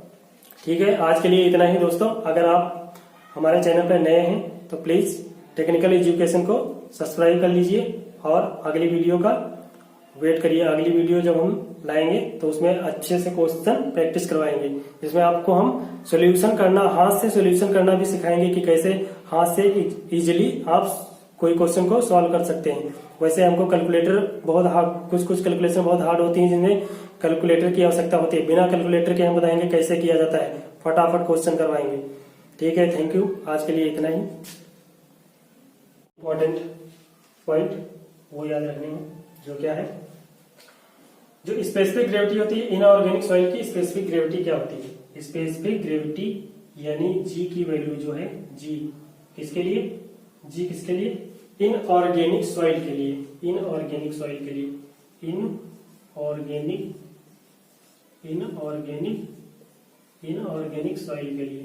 ठीक है, आज के लिए इतना ही दोस्तों। अगर आप हमारे चैनल पर नए हैं तो प्लीज टेक्निकल एजुकेशन को सब्सक्राइब कर लीजिए और अगली वीडियो का वेट करिए। अगली वीडियो जब हम लाएंगे तो उसमें अच्छे से क्वेश्चन प्रैक्टिस करवाएंगे, जिसमें आपको हम सॉल्यूशन करना, हाथ से सॉल्यूशन करना भी सिखाएंगे कि कैसे हाथ से इजीली आप कोई क्वेश्चन को सॉल्व कर सकते हैं। वैसे हमको कैलकुलेटर बहुत हार्ड, कुछ कैलकुलेशन बहुत हार्ड होती है जिनमें कैलकुलेटर की आवश्यकता होती है। बिना कैलकुलेटर के हम बताएंगे कैसे किया जाता है, फटाफट क्वेश्चन करवाएंगे। ठीक है, थैंक यू। आज के लिए इतना ही। इंपॉर्टेंट पॉइंट वो याद रखने हैं, जो क्या है, जो स्पेसिफिक ग्रेविटी होती है इनऑर्गेनिक सॉइल की, स्पेसिफिक ग्रेविटी क्या होती है? स्पेसिफिक ग्रेविटी यानी जी की वैल्यू जो है, जी किसके लिए, जी किसके लिए? इनऑर्गेनिक सॉइल के लिए, इनऑर्गेनिक सॉइल के लिए, इनऑर्गेनिक सॉइल के लिए,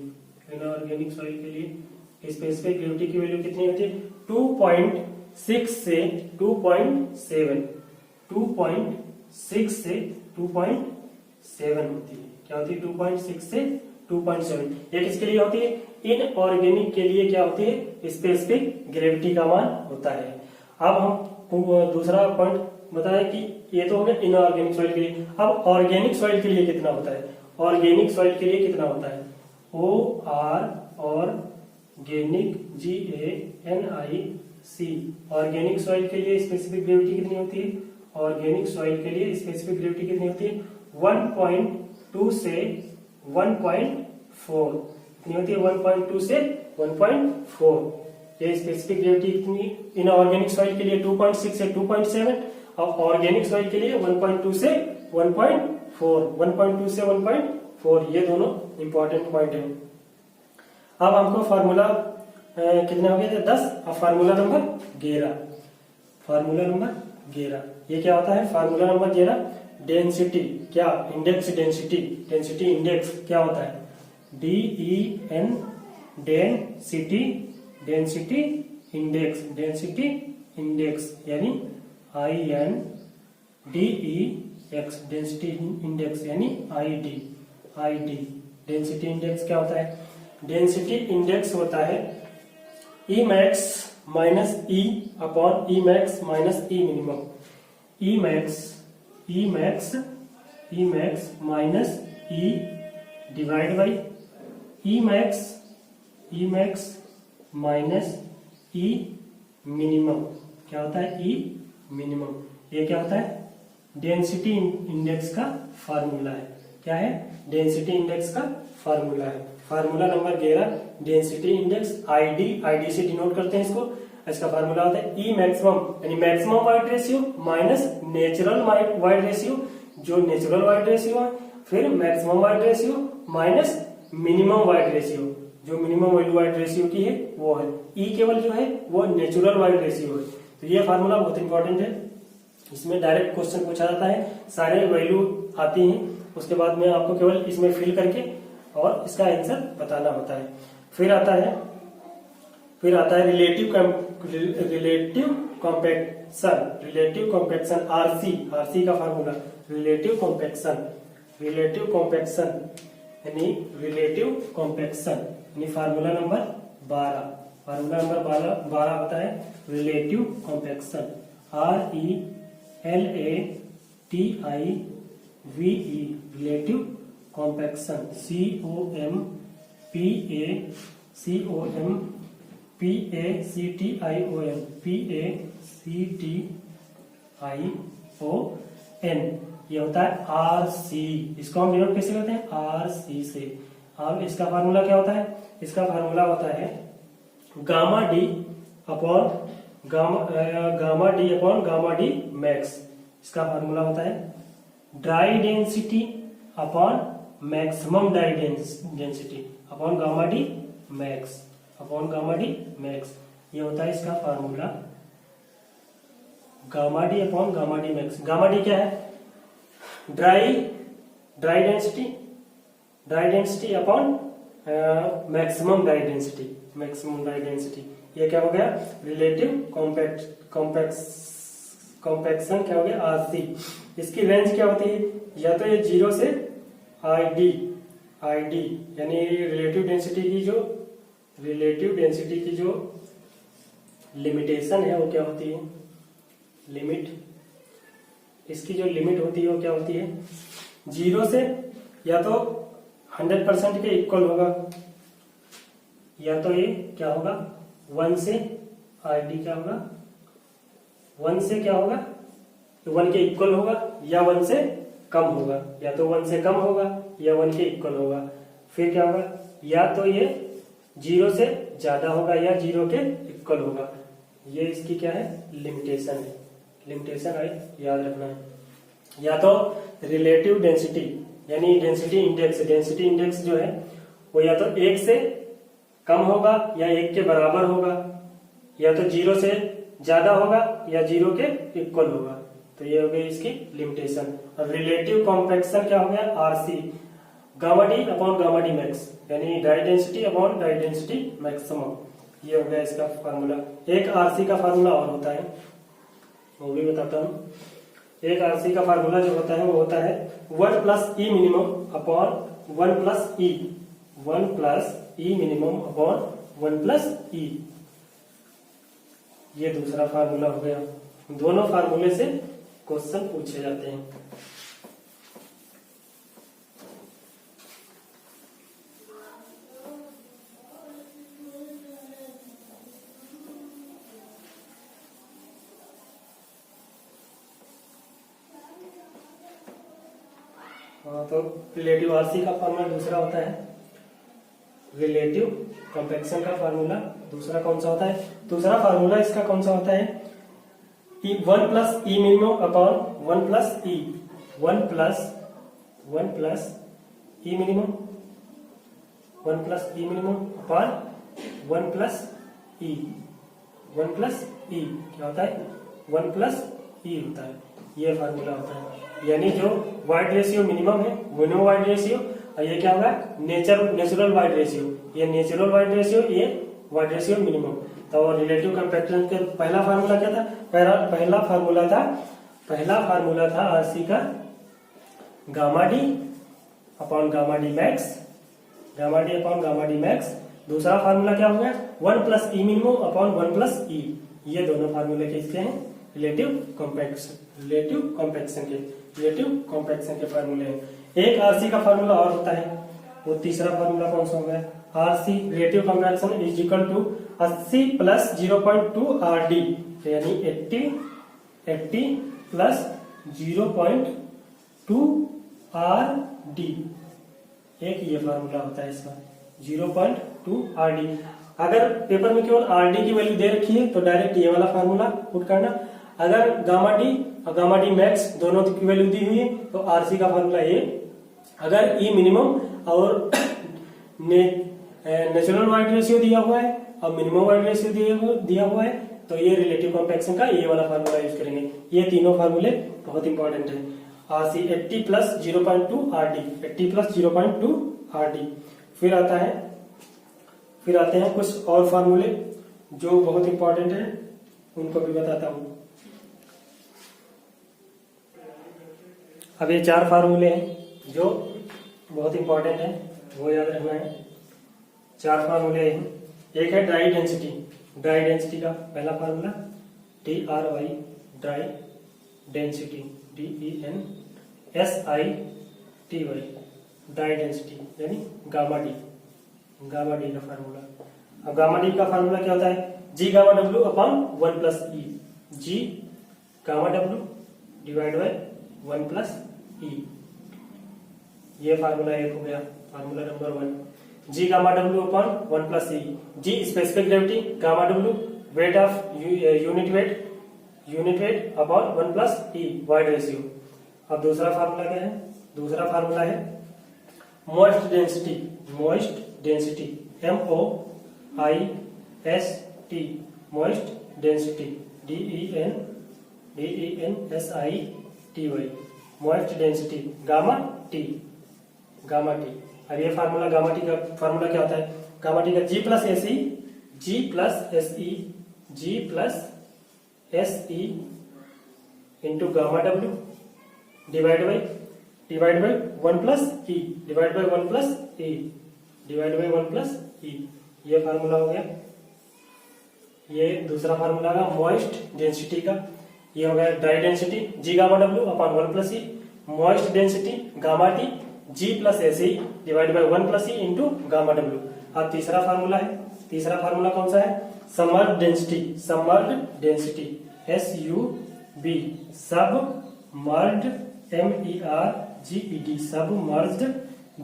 इनऑर्गेनिक सॉइल के लिए स्पेसिफिक ग्रेविटी की वैल्यू कितनी होती है? 2.6 से 2.7, 2.6 से 2.7 होती है। क्या होती है? 2.6 से 2.7। ये किसके लिए होती है? इनऑर्गेनिक के लिए क्या होती है? स्पेसिफिक ग्रेविटी का मान होता है। अब हम दूसरा पॉइंट बताया कि ये तो हो गया इनऑर्गेनिक सॉइल के लिए। अब ऑर्गेनिक सॉइल के लिए कितना होता है, ऑर्गेनिक सॉइल के लिए कितना होता है, OR organic GANIC, organic soil के लिए स्पेसिफिक ग्रेविटी कितनी होती है, ऑर्गेनिक सॉइल के लिए स्पेसिफिक ग्रेविटी कितनी होती है, 1.2 से 1.4 कितनी होती है, 1.2 से 1.4। ये स्पेसिफिक ग्रेविटी कितनी इनऑर्गेनिक सॉइल के लिए 2.6 से 2.7 और ऑर्गेनिक सॉइल के लिए 1.2 से 1.4, 1.2 से 1.4, ये दोनों इंपॉर्टेंट पॉइंट है। अब हमको फार्मूला कितने हो गए थे, 10। अब फार्मूला नंबर 11, फार्मूला नंबर 11 ये क्या होता है, फार्मूला नंबर 11 डेंसिटी, क्या इंडेक्स डेंसिटी, डेंसिटी इंडेक्स क्या होता है, DEN density, density index, density index यानी INDEX, डेंसिटी इंडेक्स यानी ID, डेंसिटी इंडेक्स क्या होता है, डेंसिटी इंडेक्स होता है Emax minus E upon Emax minus E minimum, Emax minus E divide by Emax minus E minimum, क्या होता है E मिनिमम। ये क्या होता है, डेंसिटी इंडेक्स का फार्मूला है, क्या है, डेंसिटी इंडेक्स का फार्मूला है। Formula number 11 density index, ID से डिनोट करते हैं इसको। इसका फार्मूला होता है E मैक्सिमम यानी maximum void ratio minus natural void ratio, जो नेचुरल वाइड रेशियो है, फिर maximum void ratio minus minimum void ratio, जो मिनिमम वैल्यू वाइड रेशियो की है वो है E केवल जो है वो नेचुरल वाइड रेशियो है। तो ये फार्मूला बहुत इंपॉर्टेंट है, इसमें डायरेक्ट क्वेश्चन पूछा जाता है, सारे वैल्यू आती हैं, उसके बाद में आपको केवल इसमें फिल करके और इसका आंसर बताना होता है। फिर आता है रिलेटिव कॉम्पैक्शन, RC का फार्मूला रिलेटिव कॉम्पैक्शन यानी फार्मूला नंबर 12, फार्मूला नंबर 12 होता है relative compaction, RELATIVE, relative compaction, PACTION, ये होता है RC। इसको हम डिनोट कैसे करते हैं, RC से। अब इसका फार्मूला क्या होता है, इसका फार्मूला होता है gamma D upon gamma D max. इसका फार्मूला होता है dry density upon maximum dry density upon gamma D max, ये होता है इसका formula gamma D upon gamma D max. Gamma D क्या है, dry density upon maximum dry density, ये क्या हो गया, रिलेटिव कॉम्पैक्शन क्या हो गया, RC। इसकी रेंज क्या होती है, या तो ये 0 से ID यानी रिलेटिव डेंसिटी की जो लिमिटेशन है वो क्या होती है, इसकी जो लिमिट होती है वो क्या होती है, 0 से या तो 100% के इक्वल होगा, या तो ये क्या होगा 1 से ID क्या होगा, 1 से क्या होगा, तो 1 के इक्वल होगा या 1 से कम होगा, या तो 1 से कम होगा या 1 के इक्वल होगा। फिर क्या होगा, या तो ये 0 से ज्यादा होगा या 0 के इक्वल होगा। ये इसकी क्या है, लिमिटेशन है, याद रखना है। या तो रिलेटिव डेंसिटी यानी डेंसिटी इंडेक्स जो है वो या तो 1 से कम होगा या 1 के बराबर होगा, या तो 0 से ज्यादा होगा या 0 के इक्वल होगा। तो ये हो गई इसकी लिमिटेशन। और रिलेटिव कॉम्पैक्शन क्या हो गया, RC, gamma D upon gamma D max यानी dry density upon dry density maximum, ये हो गया इसका फार्मूला। एक RC का फार्मूला और होता है, वो भी बताता हूँ। एक RC का फार्मूला जो होता है वो होता है 1 plus E minimum upon 1 plus E minimum upon 1 plus E, ये दूसरा फार्मूला हो गया। दोनों फार्मूले से क्वेश्चन पूछे जाते हैं। तो रिलेटिव आरसी का फॉर्मूला दूसरा होता है, रिलेटिव कॉम्पैक्शन का फार्मूला दूसरा कौन सा होता है? दूसरा फार्मूला इसका कौन सा होता है? वन प्लस ई मिनिमम अपॉन वन प्लस ई, वन प्लस ई मिनिमम, वन प्लस ई मिनिमम अपॉन वन प्लस ई, वन प्लस ई क्या होता है? वन प्लस ई होता है, ये फार्मूला होता है। यानी जो वाइड रेशियो मिनिमम है, मिनिमम वाइड रेशियो, और ये क्या होगा? नेचुरल वाइड रेशियो, ये नेचुरल वाइड रेशियो, ये वाइड रेशियो मिनिमम। तो रिलेटिव कॉम्पैक्शन के पहला फार्मूला क्या था? पहला फार्मूला था आरसी का gamma D upon gamma D max, gamma D upon gamma D max. दूसरा फार्मूला क्या हो गया? वन प्लस ई minimum upon one plus E. ये दोनों फार्मूले किसके हैं? रिलेटिव कॉम्पैक्शन के फार्मूले हैं। एक आरसी का फार्मूला और होता है, वो तीसरा फार्मूला कौन सा होगा? RC relative compaction is equal to 80 plus 0.2 R D, यानी 80 प्लस 0.2 आर डी। एक ये फार्मूला होता है इसका 0.2 आर डी। अगर पेपर में केवल आर डी की वैल्यू दे रखी है तो डायरेक्ट ये वाला फार्मूला पुट करना। अगर गामा डी और गामा डी मैक्स दोनों की वैल्यू दी हुई है तो आरसी का फार्मूला ये। अगर ई मिनिमम और नेचुरल वाइड रेशियो दिया हुआ है और मिनिमम वाइड रेशियो दिया हुआ है तो ये रिलेटिव कॉम्पैक्शन का ये वाला फार्मूला यूज करेंगे। ये तीनों फार्मूले बहुत इंपॉर्टेंट है। RC 80 plus 0.2 R D, 80 plus 0.2 R D. फिर आते हैं कुछ और फार्मूले जो बहुत इंपॉर्टेंट है, उनको भी बताता हूं। अब ये 4 फार्मूले हैं जो बहुत इंपॉर्टेंट है, वो याद रखना है। 4 फार्मूले हैं। एक है ड्राई डेंसिटी। ड्राई डेंसिटी का पहला formula DRY, dry density, DENSITY, dry density यानी गामा डी, गामा डी का फार्मूला। अब गामा डी का फार्मूला क्या होता है? G gamma W upon 1 plus E, G gamma W divide by 1 plus E। ये फार्मूला एक हो गया, formula number 1। G gamma W upon 1 plus E, G specific gravity, gamma W weight of unit weight upon 1 plus E wide ratio. अब दूसरा formula क्या है? दूसरा formula है moist density, MOIST, moist density, DENSITY, moist density gamma T. अब ये formula gamma T का formula क्या होता है? गामा टी का G plus SE into gamma W divide by 1 plus E, divide by 1 plus E। ये formula हो गया। ये दूसरा फार्मूला का मोइस्ट डेंसिटी का, ये हो गया dry density G gamma W upon 1 plus E, moist density gamma T G plus SE divide by 1 plus E into gamma W। अब तीसरा फार्मूला है, तीसरा फार्मूला कौन सा है? Submerged density, SUB, submerged MERGED, submerged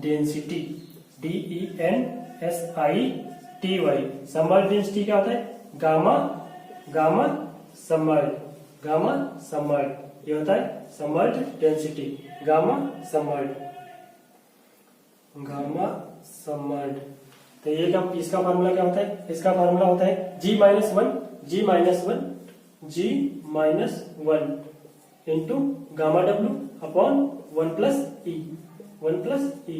density, DENSITY। Submerged density क्या होता है? गामा सबमर्ज्ड, ये होता है सबमर्ज्ड डेंसिटी, गामा सबमर्ज्ड। तो ये क्या, इसका फार्मूला क्या होता है? इसका फार्मूला होता है G minus 1 into gamma W upon 1 plus E।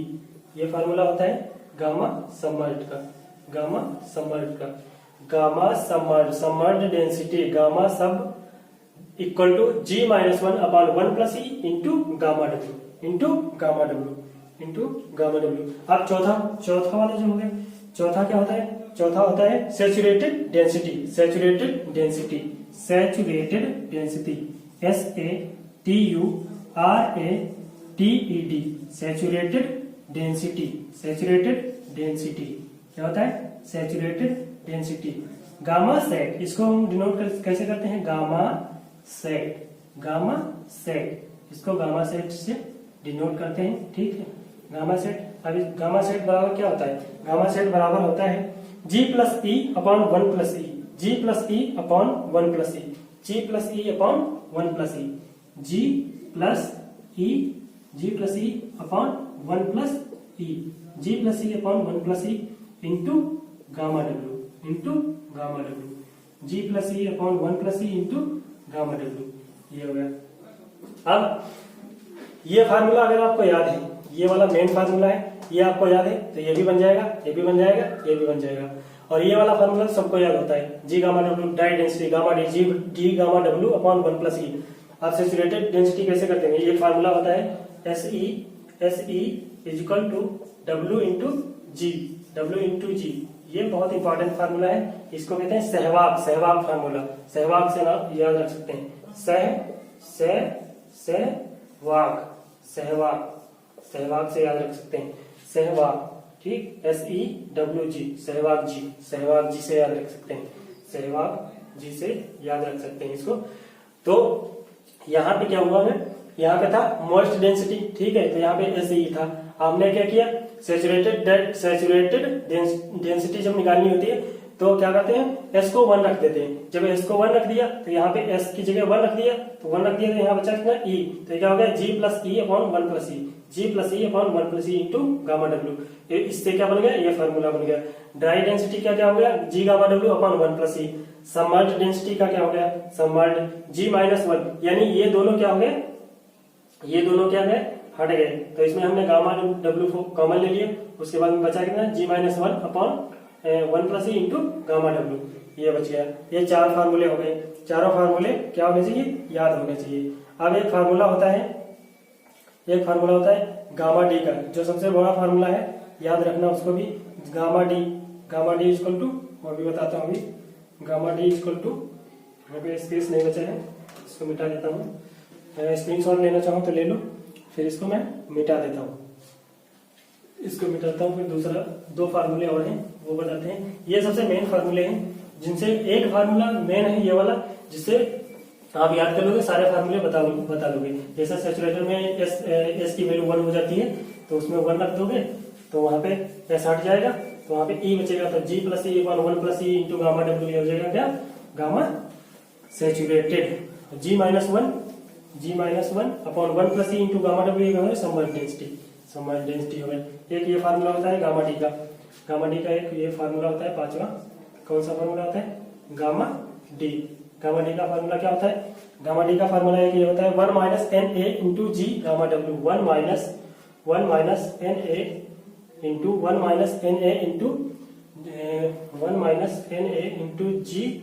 ये फार्मूला होता है गामा सबमर्ज्ड का। Gamma submerged density gamma sub equal to G minus 1 upon 1 plus E into gamma W। अब चौथा वाला जो हो गया, चौथा क्या होता है? चौथा होता है saturated density, SAT TURATED, saturated density, saturated density क्या होता है, सैचुरेटेड डेंसिटी। गामा सेट, इसको हम डिनोट कैसे करते हैं, गामा सेट, गामा सेट, इसको गामा सेट से डिनोट करते हैं, ठीक है, गामा सेट। अब गामा सेट बराबर क्या होता है, गामा सेट बराबर होता है G plus E upon 1 plus E, G plus E upon 1 plus E, G plus E upon 1 plus E, G plus E, G plus E upon 1 plus E, G plus E upon 1 plus E into gamma W, into gamma W, G plus E upon 1 plus E into gamma W, ये हो गया। अब ये formula अगर आपको याद है, ये वाला मेन फार्मूला है, ये आपको याद है तो ये भी बन जाएगा, ये भी बन जाएगा, ये भी बन जाएगा। और ये वाला फार्मूला सबको याद होता है, G gamma W dry density gamma D, G D gamma W upon 1 plus E. आप सैचुरेटेड डेंसिटी कैसे करते हैं, ये फार्मूला होता है S E is equal to W into G, W into G. ये बहुत इंपॉर्टेंट फार्मूला है, इसको कहते हैं सहवाग, सहवाग फार्मूला, सहवाग से नाम याद रख सकते हैं, सहवाग, सहवाग, सहवाग से याद रख सकते हैं, सहवाग, ठीक, SEWG, सहवाग जी, सहवाग जी से याद रख सकते हैं, सहवाग जी से याद रख सकते हैं इसको। तो यहाँ पे क्या हुआ है, यहाँ पे था मोस्ट डेंसिटी, ठीक है, तो यहाँ पे SE था। हमने क्या किया, सैचुरेटेड डेंसिटी जब निकालनी होती है तो क्या करते हैं, S को 1 रख देते हैं। जब S को 1 रख दिया तो यहाँ पे S की जगह 1 रख दिया, तो 1 रख दिया तो यहाँ बचा कितना E, तो क्या हो गया G plus E upon 1 plus E, G plus E upon 1 plus E into gamma W. इससे क्या बन गया, ये फार्मूला बन गया। ड्राई डेंसिटी का क्या हो गया, G gamma W upon 1 plus E. Submerged density का क्या हो गया, सबमर्ज्ड G माइनस 1, यानी ये दोनों क्या हो गए, ये दोनों क्या गए, हट गए। तो इसमें हमने गामा डब्ल्यू को कॉमन ले लिया, उसके बाद में बचा कितना G minus 1 upon 1 plus E into gamma W, ये बच गया। ये 4 फार्मूले हो गए, चारों फार्मूले क्या होने चाहिए, याद होने चाहिए। अब एक फार्मूला होता है, एक फार्मूला होता है गामा डी का, जो सबसे बड़ा फार्मूला है, याद रखना उसको भी, gamma D, gamma D equal to, मैं भी बताता हूँ अभी, गामा डी इक्वल टू, यहाँ पे स्पेस नहीं बचा है, इसको मिटा देता हूँ, स्क्रीनशॉट लेना चाहो तो ले लो, फिर इसको मैं मिटा देता हूँ, इसको मिटाता हूँ, फिर दूसरा 2 फार्मूले और हैं वो बताते हैं। ये सबसे मेन फार्मूले हैं, जिनसे एक फार्मूला मेन है ये वाला, जिससे आप याद कर लोगे, सारे फार्मूले बता लोगे। जैसे सैचुरेटर में एस की वैल्यू 1 हो जाती है तो उसमें 1 रख दोगे तो वहां पे एस हट जाएगा, तो वहां पे ई बचेगा, तो G plus E upon 1 plus E into gamma W हो जाएगा क्या, gamma saturated. G minus 1 upon 1 plus E into gamma W submerged density, submerged density हो गया। एक ये फार्मूला होता है गामा डी का, गामा डी का एक ये फार्मूला होता है 5वां, कौन सा फार्मूला होता है, गामा डी। गामा डी का फार्मूला क्या होता है, गामा डी का फार्मूला ये होता है 1 minus N A into G gamma W, 1 minus N A into 1 minus N A into G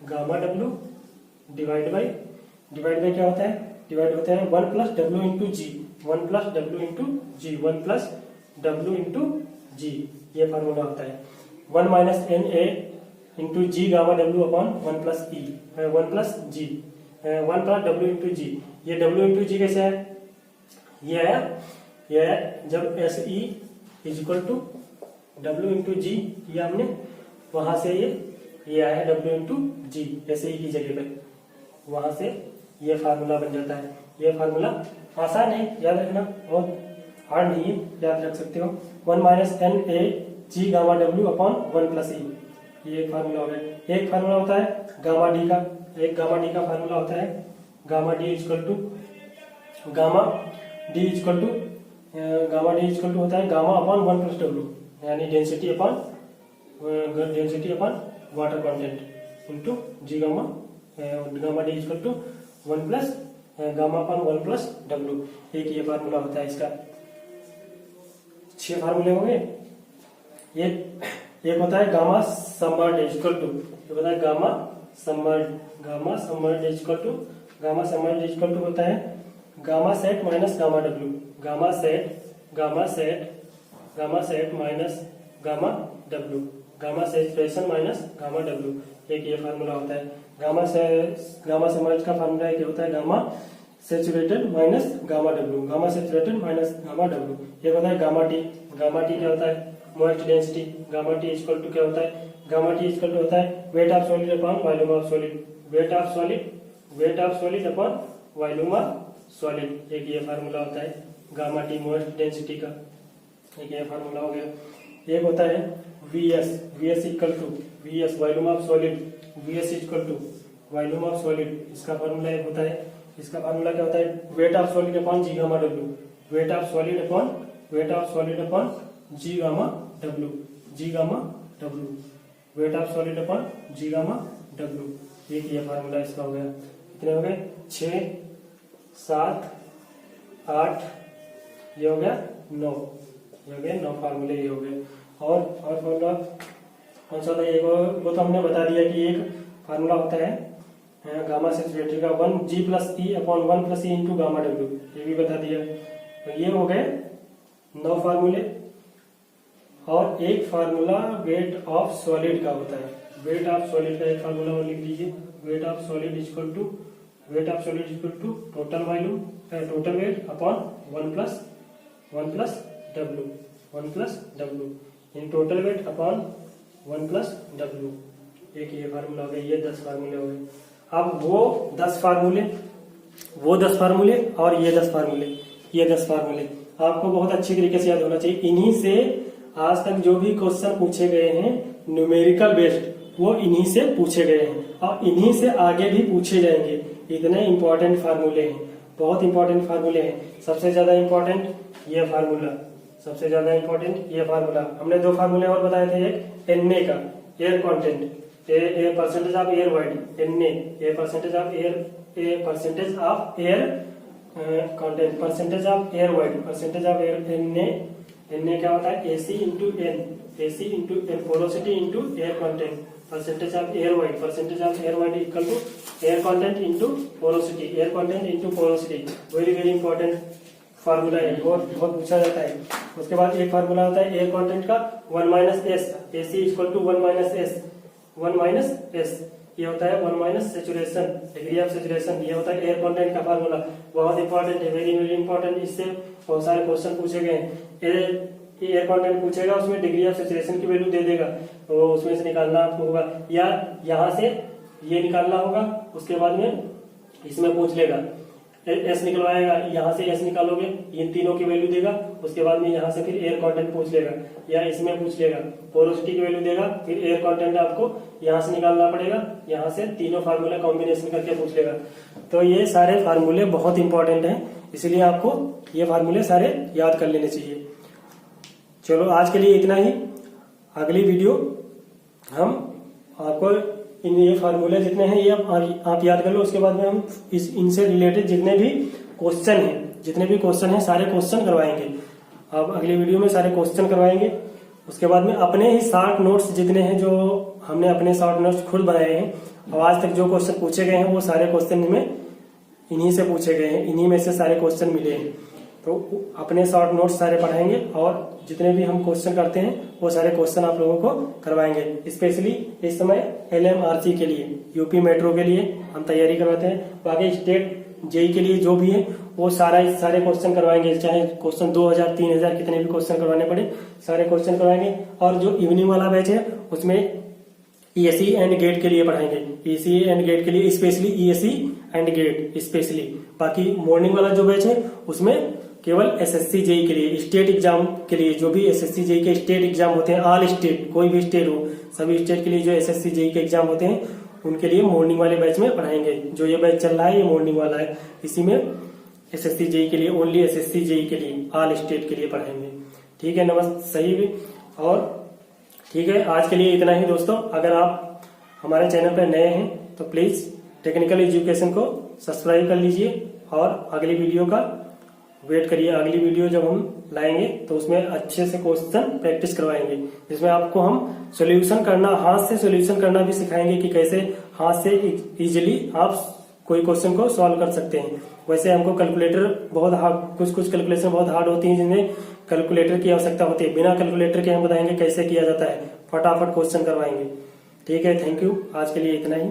gamma W divide by क्या होता है, डिवाइड होता है 1 plus W into G, 1 plus W into G, 1 plus W into G, ये formula होता है। 1 minus N A into G gamma W upon 1 plus E, 1 plus G, 1 plus W into G. ये W into G कैसे है, ये है जब S E is equal to W into G, ये हमने वहां से ये आया है W into G, S E की जगह पे, वहां से ये फार्मूला बन जाता है। ये फार्मूला आसान है याद रखना, और हार्ड नहीं है, याद रख सकते हो। 1 minus N A G gamma W upon 1 plus E, ये फार्मूला हो गया। एक फार्मूला होता है गामा डी का, एक गामा डी का फार्मूला होता है गामा डी इक्वल टू होता है गामा अपॉन 1 प्लस डब्ल्यू, यानी density upon water content into G gamma D equal to 1 plus gamma upon 1 plus W, एक ये फार्मूला होता है इसका। 6 फार्मूले होंगे। ये एक होता है गामा सबमर्ज्ड इक्वल टू, ये होता है गामा सबमर्ज्ड इक्वल टू होता है gamma sat minus gamma W, gamma sat minus gamma W, gamma saturation minus gamma W, एक ये फार्मूला होता है। गामा सबमर्ज्ड का फार्मूला एक होता है gamma saturated minus gamma W, gamma saturated minus gamma W. ये होता है गामा टी। गामा टी क्या होता है? Moist density. Gamma T equal to क्या होता है? गामा टी इक्वल टू होता है weight of solid upon volume of solid. Weight of solid upon volume of solid, एक ये फार्मूला होता है गामा टी मोइस्ट डेंसिटी का, एक ये फार्मूला हो गया। एक होता है VS equal to VS volume of solid, VS equal to volume of solid, इसका फार्मूला एक होता है। इसका फार्मूला क्या होता है? Weight of solid upon G gamma W, weight of solid upon G gamma W, G gamma W, weight of solid upon G gamma W. एक ये फार्मूला इसका हो गया। कितने हो गए? 6, 7, 8, ये हो गया 9, ये हो गए 9 फार्मूले, ये हो गए। और फार्मूला कौन सा होता है? वो तो हमने बता दिया कि एक फार्मूला होता है गामा सेचुरेटेड का 1G+E upon 1+E into gamma W, ये भी बता दिया। तो ये हो गए 9 फार्मूले। और एक फार्मूला वेट ऑफ सॉलिड का होता है। वेट ऑफ सॉलिड का एक फार्मूला और लिख लीजिए। Weight of solid equal to total volume, total weight upon 1 plus W in total weight upon 1 plus W. एक ये फार्मूला हो गया। ये 10 फार्मूले हो गए। अब वो 10 फार्मूले और ये 10 फार्मूले आपको बहुत अच्छी तरीके से याद होना चाहिए। इन्हीं से आज तक जो भी क्वेश्चन पूछे गए हैं न्यूमेरिकल बेस्ड, वो इन्हीं से पूछे गए हैं और इन्हीं से आगे भी पूछे जाएंगे। इतने इंपॉर्टेंट फार्मूले हैं, बहुत इंपॉर्टेंट फार्मूले हैं। सबसे ज्यादा इंपॉर्टेंट ये फार्मूला, हमने 2 फार्मूले और बताए थे। एक एनए का, air content, percentage of air void, NA, percentage of air content, percentage of air void, NA क्या होता है? AC into N, porosity into air content, percentage of air void equal to air content into porosity. Very important formula है, बहुत पूछा जाता है। उसके बाद एक फार्मूला होता है एयर कंटेंट का 1 - एसी इक्वल टू 1 - एस, ये होता है 1 - सेचुरेशन, डिग्री ऑफ सेचुरेशन। ये होता है एयर कंटेंट का फार्मूला, बहुत इंपॉर्टेंट है, वेरी इंपॉर्टेंट। इससे बहुत सारे क्वेश्चन पूछे गए। एयर कंटेंट पूछेगा, उसमें डिग्री ऑफ सेचुरेशन की वैल्यू दे देगा, तो उसमें से निकालना आपको होगा, या यहाँ से ये निकालना होगा। उसके बाद में इसमें पूछ लेगा, एस निकलवाएगा, यहाँ से एस निकालोगे, इन तीनों की वैल्यू देगा। उसके बाद में यहाँ से फिर एयर कंटेंट पूछ लेगा, या इसमें पूछ लेगा, पोरोसिटी की वैल्यू देगा, फिर एयर कंटेंट आपको यहाँ से निकालना पड़ेगा, यहाँ से तीनों फार्मूला कॉम्बिनेशन करके पूछ लेगा। तो ये सारे फार्मूले बहुत इंपॉर्टेंट हैं, इसलिए आपको ये फार्मूले सारे याद कर लेने चाहिए। चलो आज के लिए इतना ही। अगली वीडियो हम आपको ये फार्मूले जितने हैं ये आप याद कर लो। उसके बाद में हम इनसे रिलेटेड जितने भी क्वेश्चन हैं सारे क्वेश्चन करवाएंगे। अब अगली वीडियो में सारे क्वेश्चन करवाएंगे। उसके बाद में अपने ही शॉर्ट नोट्स जितने हैं, जो हमने अपने शॉर्ट नोट्स खुद बनाए हैं और आज तक जो क्वेश्चन पूछे गए हैं वो सारे क्वेश्चन में इन्हीं से पूछे गए हैं, इन्हीं में से सारे क्वेश्चन मिले हैं। तो अपने शॉर्ट नोट्स सारे पढ़ाएंगे और जितने भी हम क्वेश्चन करते हैं वो सारे क्वेश्चन आप लोगों को करवाएंगे। स्पेशली इस समय LMRC के लिए, यूपी मेट्रो के लिए हम तैयारी करवाते हैं। बाकी स्टेट जेई के लिए जो भी है वो सारे क्वेश्चन करवाएंगे, चाहे क्वेश्चन 2000 3000 कितने भी क्वेश्चन करवाने पड़े सारे क्वेश्चन करवाएंगे। और जो इवनिंग वाला बैच है उसमें ESE एंड गेट के लिए पढ़ाएंगे, ESE एंड गेट के लिए specially ESE and GATE specially. बाकी मॉर्निंग वाला जो बैच है उसमें केवल SSC जेई के लिए, स्टेट एग्जाम के लिए, जो भी SSC जेई के स्टेट एग्जाम होते हैं, ऑल स्टेट, कोई भी स्टेट हो, सभी स्टेट के लिए जो SSC जेई के एग्जाम होते हैं उनके लिए मॉर्निंग वाले बैच में पढ़ाएंगे। जो ये बैच चल रहा है ये मॉर्निंग वाला है, इसी में SSC जेई के लिए, ओनली SSC जेई के लिए, ऑल स्टेट के लिए पढ़ाएंगे। ठीक है, नमस्ते, सही भी। और ठीक है, आज के लिए इतना ही दोस्तों। अगर आप हमारे चैनल पर नए हैं तो प्लीज टेक्निकल एजुकेशन को सब्सक्राइब कर लीजिए और अगली वीडियो का वेट करिए। अगली वीडियो जब हम लाएंगे तो उसमें अच्छे से क्वेश्चन प्रैक्टिस करवाएंगे, जिसमें आपको हम सॉल्यूशन करना, हाथ से सॉल्यूशन करना भी सिखाएंगे कि कैसे हाथ से इजीली आप कोई क्वेश्चन को सॉल्व कर सकते हैं। वैसे हमको कैलकुलेटर बहुत हार्ड, कुछ कैलकुलेशन बहुत हार्ड होती है जिनमें कैलकुलेटर की आवश्यकता होती है। बिना कैलकुलेटर के हम बताएंगे कैसे किया जाता है, फटाफट क्वेश्चन करवाएंगे। ठीक है, थैंक यू। आज के लिए इतना ही।